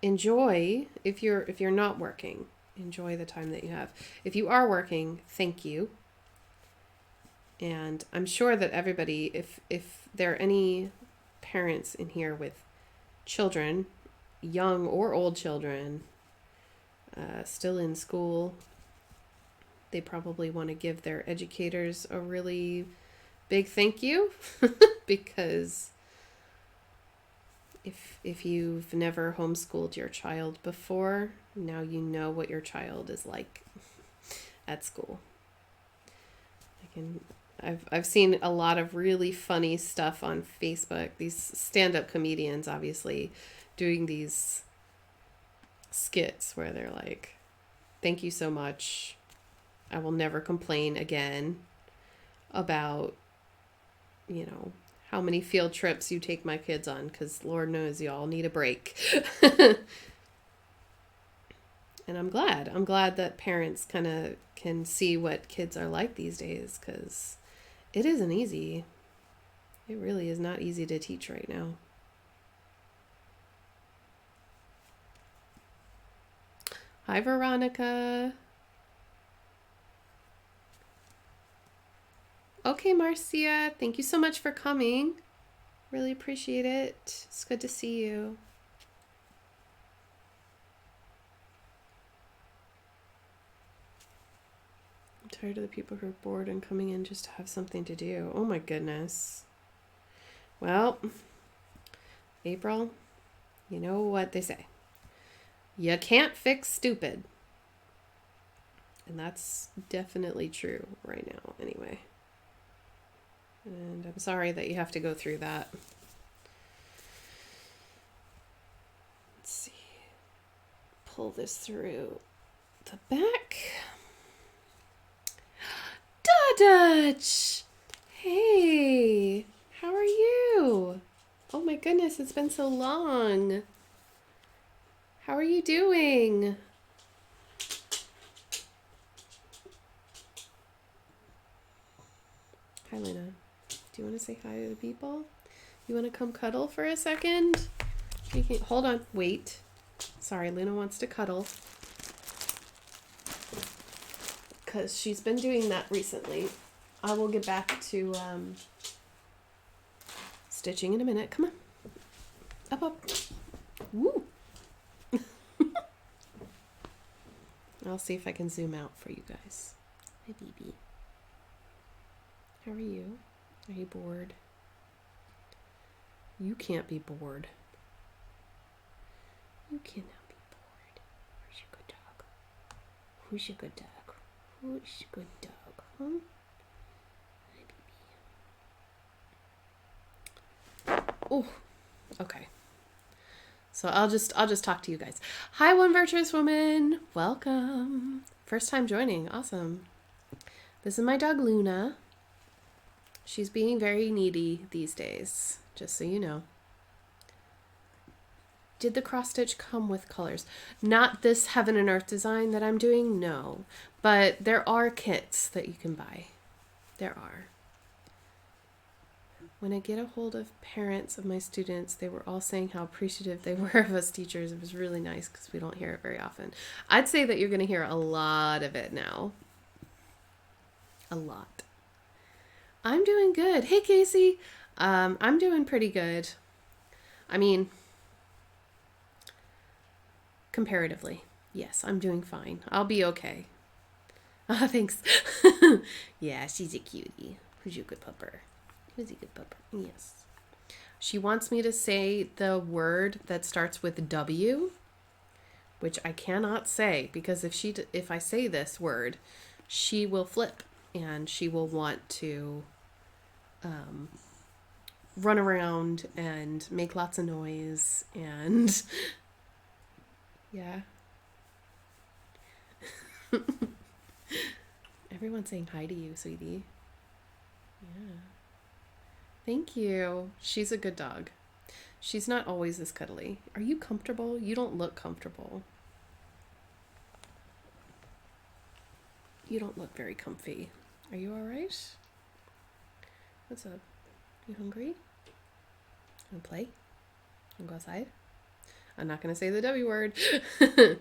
enjoy. If you're not working, enjoy the time that you have. If you are working, thank you. And I'm sure that everybody, if there are any parents in here with children, young or old children, still in school, they probably want to give their educators a really big thank you because if you've never homeschooled your child before, now you know what your child is like at school. I've seen a lot of really funny stuff on Facebook. These stand-up comedians, obviously, doing these skits where they're like, "Thank you so much. I will never complain again about, you know, how many field trips you take my kids on, because Lord knows you all need a break." And I'm glad that parents kind of can see what kids are like these days, because it isn't easy. It really is not easy to teach right now. Hi, Veronica. Okay, Marcia, thank you so much for coming. Really appreciate it. It's good to see you. I'm tired of the people who are bored and coming in just to have something to do. Oh my goodness. Well, April, you know what they say. You can't fix stupid. And that's definitely true right now, anyway. And I'm sorry that you have to go through that. Let's see. Pull this through the back. Dutch! Hey, how are you? Oh my goodness, it's been so long. How are you doing? Hi, Lena. Do you want to say hi to the people? You want to come cuddle for a second? Hold on. Wait. Sorry, Luna wants to cuddle. Because she's been doing that recently. I will get back to stitching in a minute. Come on. Up. Woo. I'll see if I can zoom out for you guys. Hi, baby. How are you? Are you bored? You can't be bored. You cannot be bored. Where's your good dog? Who's your good dog? Who's your good dog, huh? Hi, baby. Oh, okay. So I'll just talk to you guys. Hi, one virtuous woman. Welcome. First time joining. Awesome. This is my dog Luna. She's being very needy these days, just so you know. Did the cross stitch come with colors? Not this Heaven and Earth design that I'm doing, no. But there are kits that you can buy. There are. When I get a hold of parents of my students, they were all saying how appreciative they were of us teachers. It was really nice because we don't hear it very often. I'd say that you're going to hear a lot of it now. A lot. I'm doing good. Hey, Casey. I'm doing pretty good. I mean, comparatively, yes, I'm doing fine. I'll be okay. Ah, thanks. Yeah, she's a cutie. Who's your good pupper? Who's a good pupper? Yes. She wants me to say the word that starts with W, which I cannot say because if I say this word, she will flip and she will want to run around and make lots of noise and yeah. Everyone's saying hi to you, sweetie. Yeah. Thank you. She's a good dog. She's not always this cuddly. Are you comfortable? You don't look comfortable. You don't look very comfy. Are you all right? What's up? You hungry? You wanna play? You wanna go outside? I'm not gonna say the W word. Everyone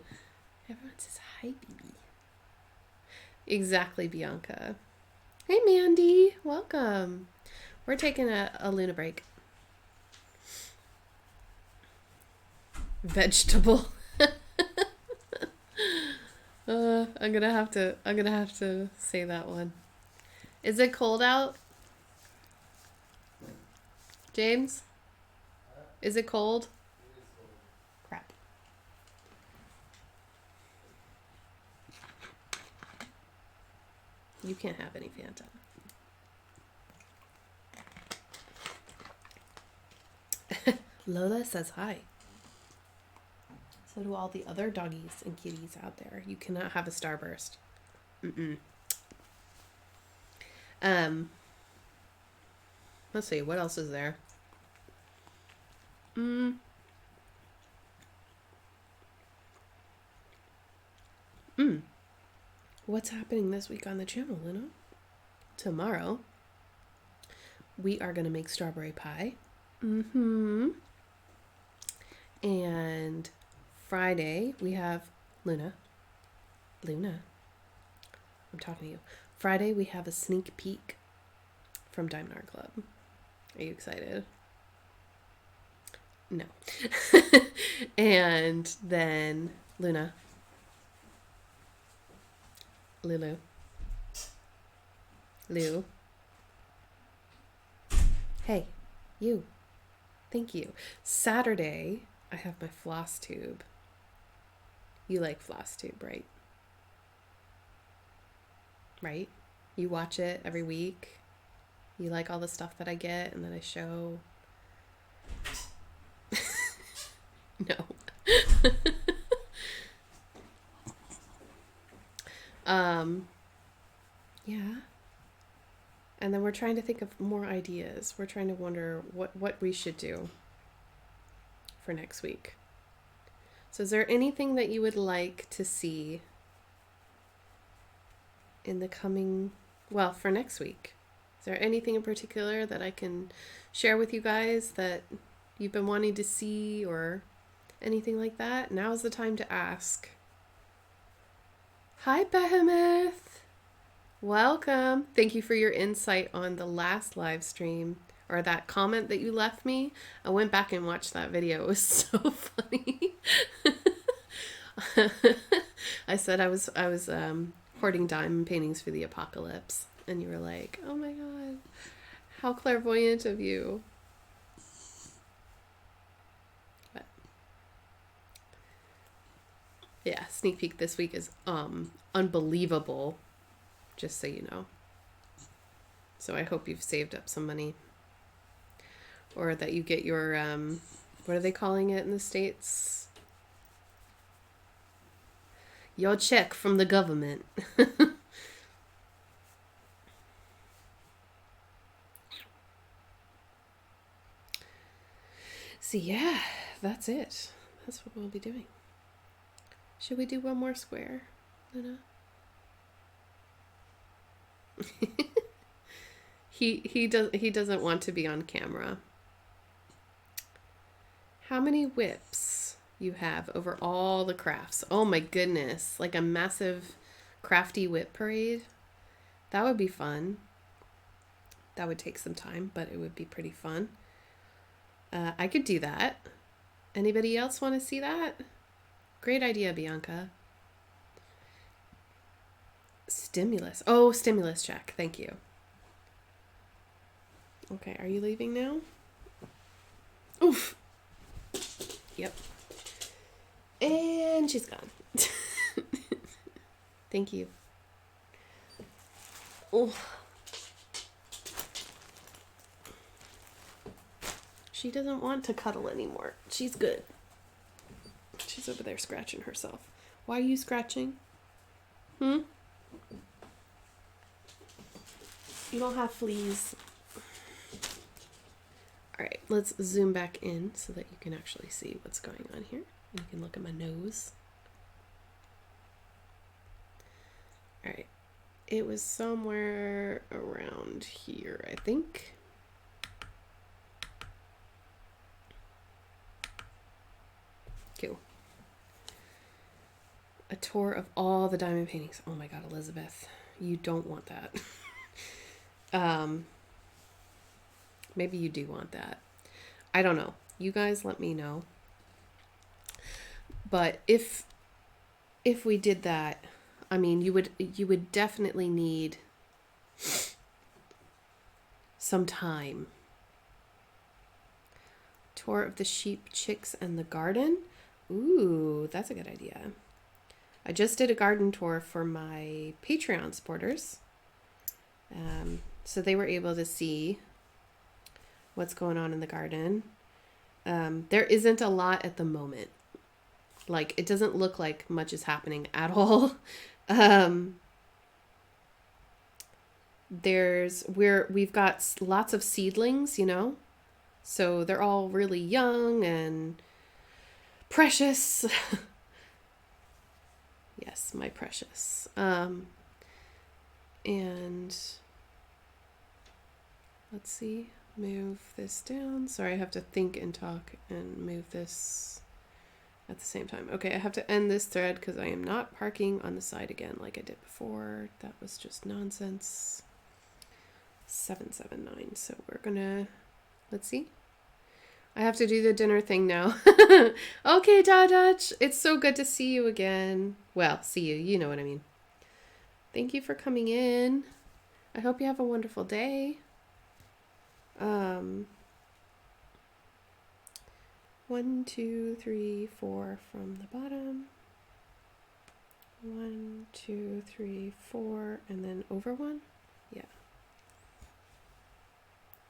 says hi, baby. Exactly, Bianca. Hey, Mandy. Welcome. We're taking a Luna break. Vegetable. I'm gonna have to say that one. Is it cold out? James? Is it cold? Crap. You can't have any Fanta. Lola says hi. So do all the other doggies and kitties out there. You cannot have a starburst. Let's see, what else is there? What's happening this week on the channel, Luna? Tomorrow, we are going to make strawberry pie. And Friday, we have Luna. I'm talking to you. Friday, we have a sneak peek from Diamond Art Club. Are you excited? No. And then Lulu. Lou. Hey, you. Thank you. Saturday, I have my floss tube. You like floss tube, right? Right? You watch it every week. You like all the stuff that I get and that I show. No. Yeah. And then we're trying to think of more ideas. We're trying to wonder what we should do for next week. So is there anything that you would like to see in the coming, well, for next week? Is there anything in particular that I can share with you guys that you've been wanting to see or anything like that? Now's the time to ask. Hi, Behemoth. Welcome. Thank you for your insight on the last live stream or that comment that you left me. I went back and watched that video. It was so funny. I said I was hoarding diamond paintings for the apocalypse, and you were like, "Oh my god, how clairvoyant of you." But yeah, sneak peek this week is unbelievable, just so you know. So I hope you've saved up some money, or that you get your What are they calling it in the States? Your check from the government. So yeah, that's it. That's what we'll be doing. Should we do one more square, Luna? he doesn't want to be on camera. How many whips you have over all the crafts? Oh my goodness, like a massive crafty whip parade. That would be fun. That would take some time, but it would be pretty fun. I could do that. Anybody else want to see that? Great idea, Bianca. Stimulus. Oh, stimulus check. Thank you. Okay, are you leaving now? Oof. Yep. And she's gone. Thank you. Oh. She doesn't want to cuddle anymore. She's good. She's over there scratching herself. Why are you scratching? You don't have fleas. Alright, let's zoom back in so that you can actually see what's going on here. You can look at my nose. Alright. It was somewhere around here, I think. Cool. A tour of all the diamond paintings. Oh my god, Elizabeth. You don't want that. Maybe you do want that. I don't know. You guys let me know. But if we did that, I mean, you would definitely need some time. Tour of the sheep, chicks, and the garden. Ooh, that's a good idea. I just did a garden tour for my Patreon supporters. So they were able to see what's going on in the garden. There isn't a lot at the moment. Like, it doesn't look like much is happening at all. We've got lots of seedlings, you know, so they're all really young and precious. Yes, my precious. And let's see, move this down. Sorry, I have to think and talk and move this at the same time. Okay, I have to end this thread because I am not parking on the side again like I did before. That was just nonsense. 779. So we're gonna, let's see. I have to do the dinner thing now. Okay, Dodge. It's so good to see you again. Well, see you. You know what I mean. Thank you for coming in. I hope you have a wonderful day. 1, 2, 3, 4 from the bottom. 1, 2, 3, 4, and then over 1. Yeah.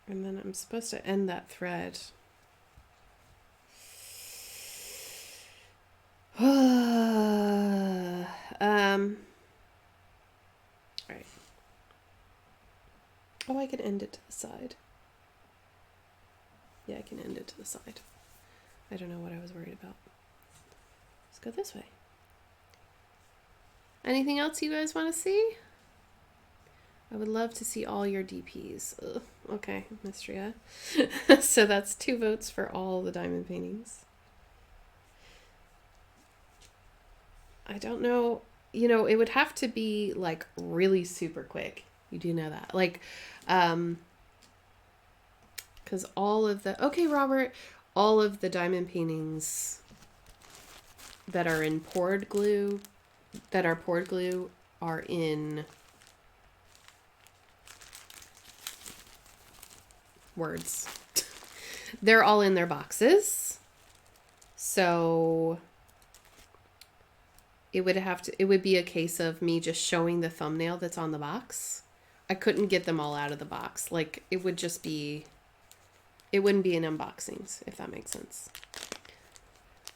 And then I'm supposed to end that thread. All right. Oh, I can end it to the side. Yeah, I can end it to the side. I don't know what I was worried about. Let's go this way. Anything else you guys want to see? I would love to see all your DPs. Ugh. Okay, Mystria. So that's 2 votes for all the diamond paintings. I don't know, you know, it would have to be like really super quick. You do know that. Like, because all of the, okay, Robert, all of the diamond paintings that are in poured glue, are in words. They're all in their boxes. So it would be a case of me just showing the thumbnail that's on the box. I couldn't get them all out of the box. Like, it would just be It wouldn't be in unboxings, if that makes sense.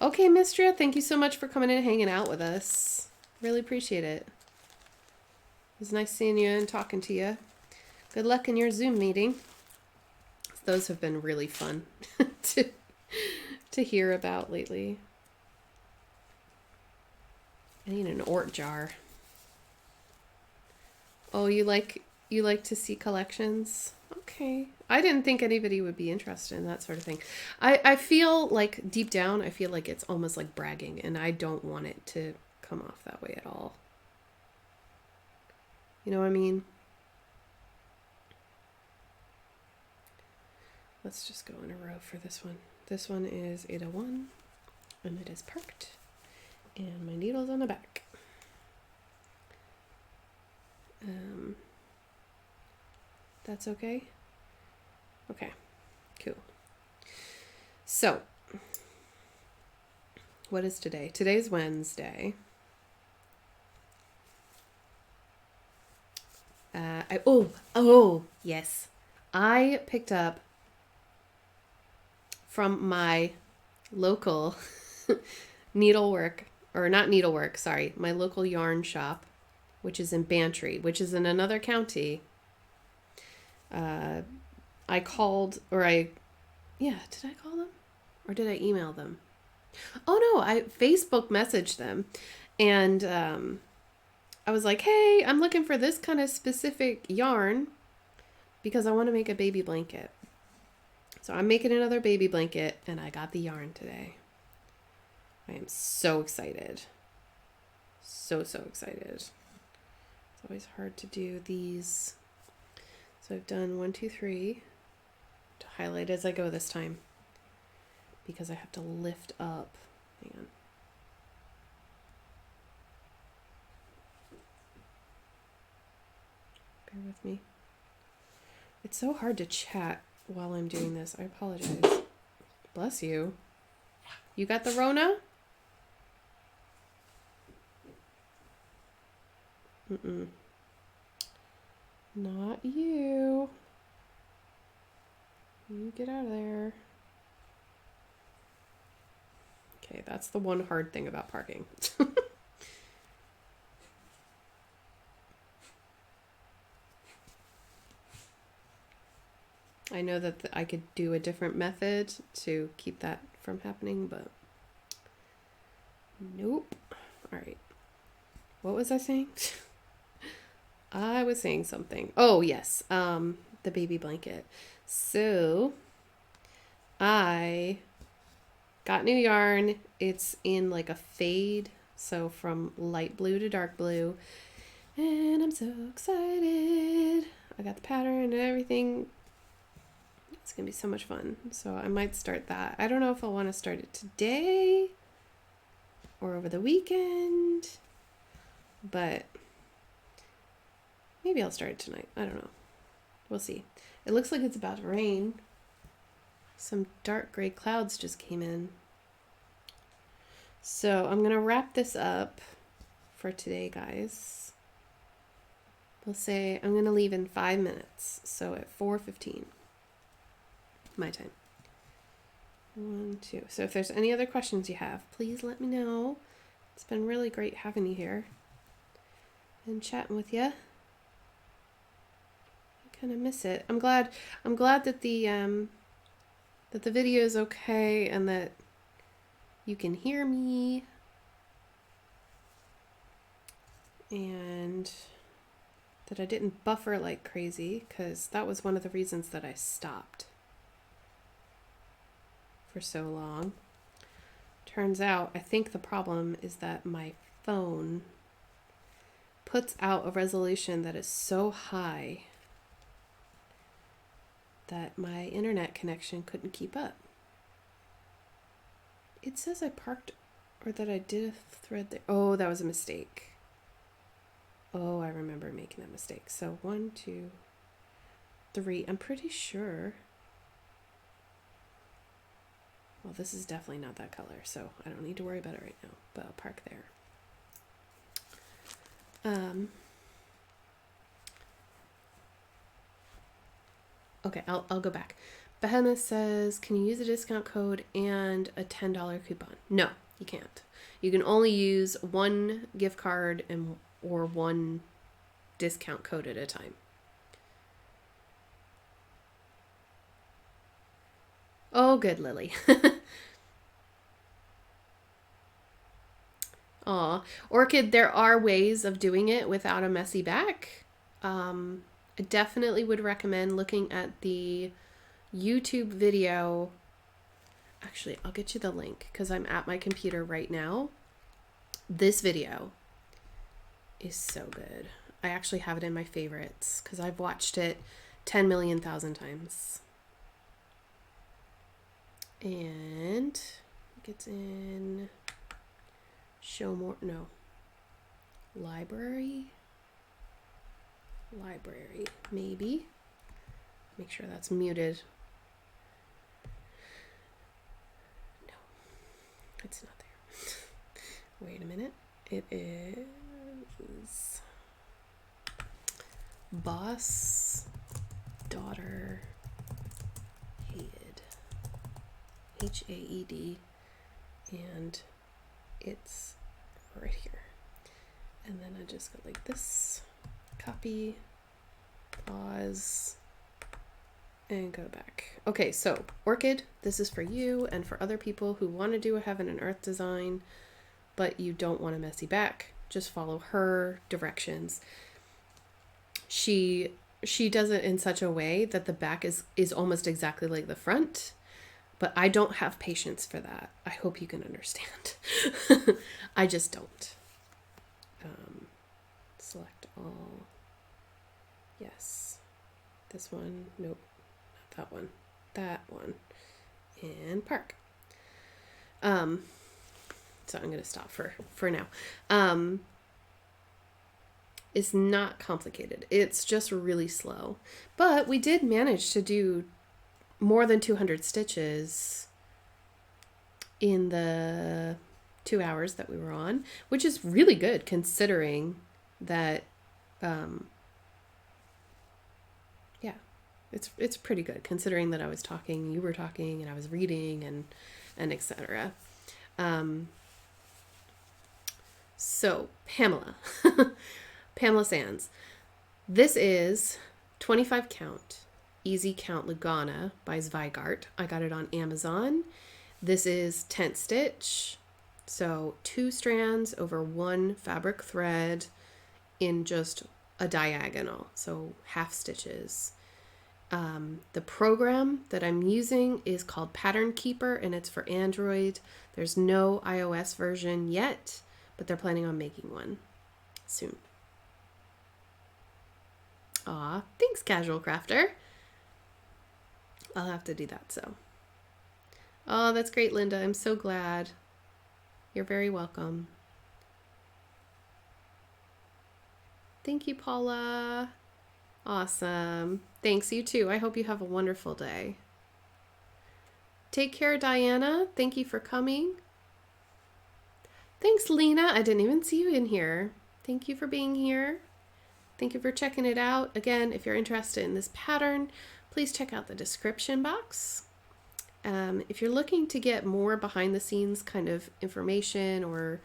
Okay, Mistria, thank you so much for coming in and hanging out with us. Really appreciate it. It was nice seeing you and talking to you. Good luck in your Zoom meeting. Those have been really fun to hear about lately. I need an Ort jar. Oh, you like to see collections? Okay. I didn't think anybody would be interested in that sort of thing. I feel like deep down, I feel like it's almost like bragging, and I don't want it to come off that way at all. You know what I mean? Let's just go in a row for this one. This one is 801, and it is parked, and my needle's on the back. That's okay? Okay, cool. So, what is today? Today's Wednesday. Yes. I picked up from my local needlework, or not needlework, sorry, my local yarn shop, which is in Bantry, which is in another county. I called, did I call them? Or did I email them? Oh no, I Facebook messaged them, and I was like, hey, I'm looking for this kind of specific yarn because I want to make a baby blanket. So I'm making another baby blanket, and I got the yarn today. I am so excited. So excited. It's always hard to do these. So I've done 1, 2, 3 to highlight as I go this time because I have to lift up. Hang on. Bear with me. It's so hard to chat while I'm doing this. I apologize. Bless you. You got the Rona? Mm-mm. Not you. You get out of there. Okay, that's the one hard thing about parking. I know that I could do a different method to keep that from happening, but nope. All right. What was I saying? I was saying something. Oh, yes. The baby blanket. So I got new yarn. It's in like a fade, so from light blue to dark blue. And I'm so excited. I got the pattern and everything. It's going to be so much fun. So I might start that. I don't know if I want to start it today or over the weekend, but maybe I'll start it tonight. I don't know. We'll see. It looks like it's about to rain. Some dark gray clouds just came in. So I'm going to wrap this up for today, guys. We'll say I'm going to leave in 5 minutes. So at 4:15. My time. 1, 2. So if there's any other questions you have, please let me know. It's been really great having you here and chatting with you. I kind of miss it. I'm glad that the video is okay and that you can hear me and that I didn't buffer like crazy, because that was one of the reasons that I stopped for so long. Turns out, I think the problem is that my phone puts out a resolution that is so high that my internet connection couldn't keep up. It says I parked, or that I did a thread there. Oh, that was a mistake. Oh, I remember making that mistake. So 1, 2, 3. I'm pretty sure. Well, this is definitely not that color, so I don't need to worry about it right now, but I'll park there. Okay, I'll go back. Behemoth says, can you use a discount code and a $10 coupon? No, you can't. You can only use one gift card or one discount code at a time. Oh, good, Lily. Aw. Orchid, there are ways of doing it without a messy back. I definitely would recommend looking at the YouTube video. Actually, I'll get you the link because I'm at my computer right now. This video is so good. I actually have it in my favorites because I've watched it 10 million thousand times. And it gets in show more, no, library, maybe. Make sure that's muted. No, it's not there. Wait a minute. It is Boss Daughter HAED. HAED. And it's right here. And then I just go like this, copy, pause, and go back. Okay, so Orchid, this is for you and for other people who want to do a heaven and earth design, but you don't want a messy back. Just follow her directions. She does it in such a way that the back is almost exactly like the front, but I don't have patience for that. I hope you can understand. I just don't. Select all. Yes. This one. Nope. Not that one. That one. And park. So I'm going to stop for now. It's not complicated. It's just really slow. But we did manage to do more than 200 stitches in the 2 hours that we were on, which is really good considering that, yeah, it's pretty good considering that I was talking, you were talking, and I was reading and etc. So Pamela, Pamela Sands, this is 25 count. Easy Count Lugana by Zweigart. I got it on Amazon. This is tent stitch. So 2 strands over 1 fabric thread in just a diagonal. So half stitches. The program that I'm using is called Pattern Keeper and it's for Android. There's no iOS version yet, but they're planning on making one soon. Aw, thanks, Casual Crafter. I'll have to do that, so. Oh, that's great, Linda. I'm so glad. You're very welcome. Thank you, Paula. Awesome. Thanks, you too. I hope you have a wonderful day. Take care, Diana. Thank you for coming. Thanks, Lena. I didn't even see you in here. Thank you for being here. Thank you for checking it out. Again, if you're interested in this pattern, please check out the description box. If you're looking to get more behind the scenes kind of information or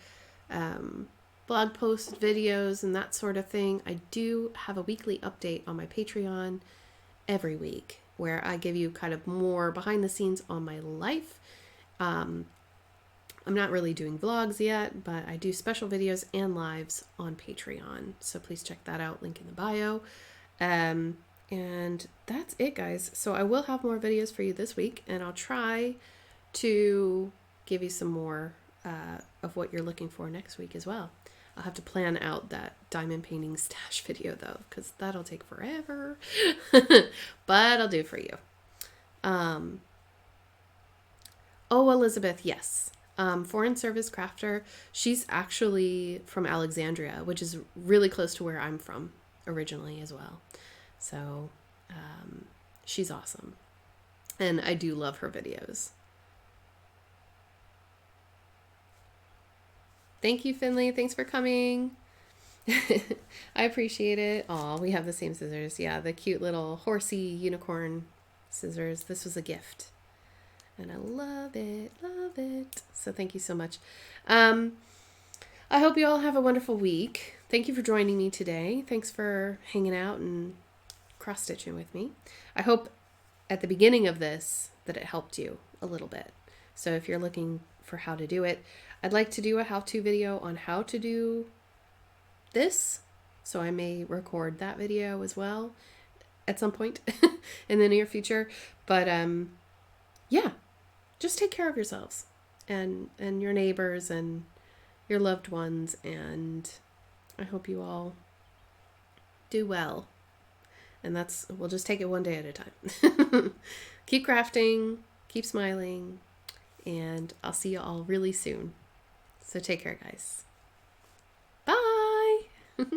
blog posts, videos, and that sort of thing, I do have a weekly update on my Patreon every week where I give you kind of more behind the scenes on my life. I'm not really doing vlogs yet, but I do special videos and lives on Patreon. So please check that out, link in the bio. And that's it, guys. So I will have more videos for you this week, and I'll try to give you some more of what you're looking for next week as well. I'll have to plan out that diamond painting stash video, though, because that'll take forever. But I'll do it for you. Oh, Elizabeth, yes. Foreign Service Crafter. She's actually from Alexandria, which is really close to where I'm from originally as well. So she's awesome. And I do love her videos. Thank you, Finley. Thanks for coming. I appreciate it. Aw, we have the same scissors. Yeah, the cute little horsey unicorn scissors. This was a gift. And I love it, love it. So thank you so much. I hope you all have a wonderful week. Thank you for joining me today. Thanks for hanging out and cross-stitching with me. I hope at the beginning of this that it helped you a little bit. So if you're looking for how to do it, I'd like to do a how-to video on how to do this. So I may record that video as well at some point in the near future. But yeah, just take care of yourselves and your neighbors and your loved ones. And I hope you all do well. And we'll just take it one day at a time. Keep crafting, keep smiling, and I'll see you all really soon. So take care, guys. Bye.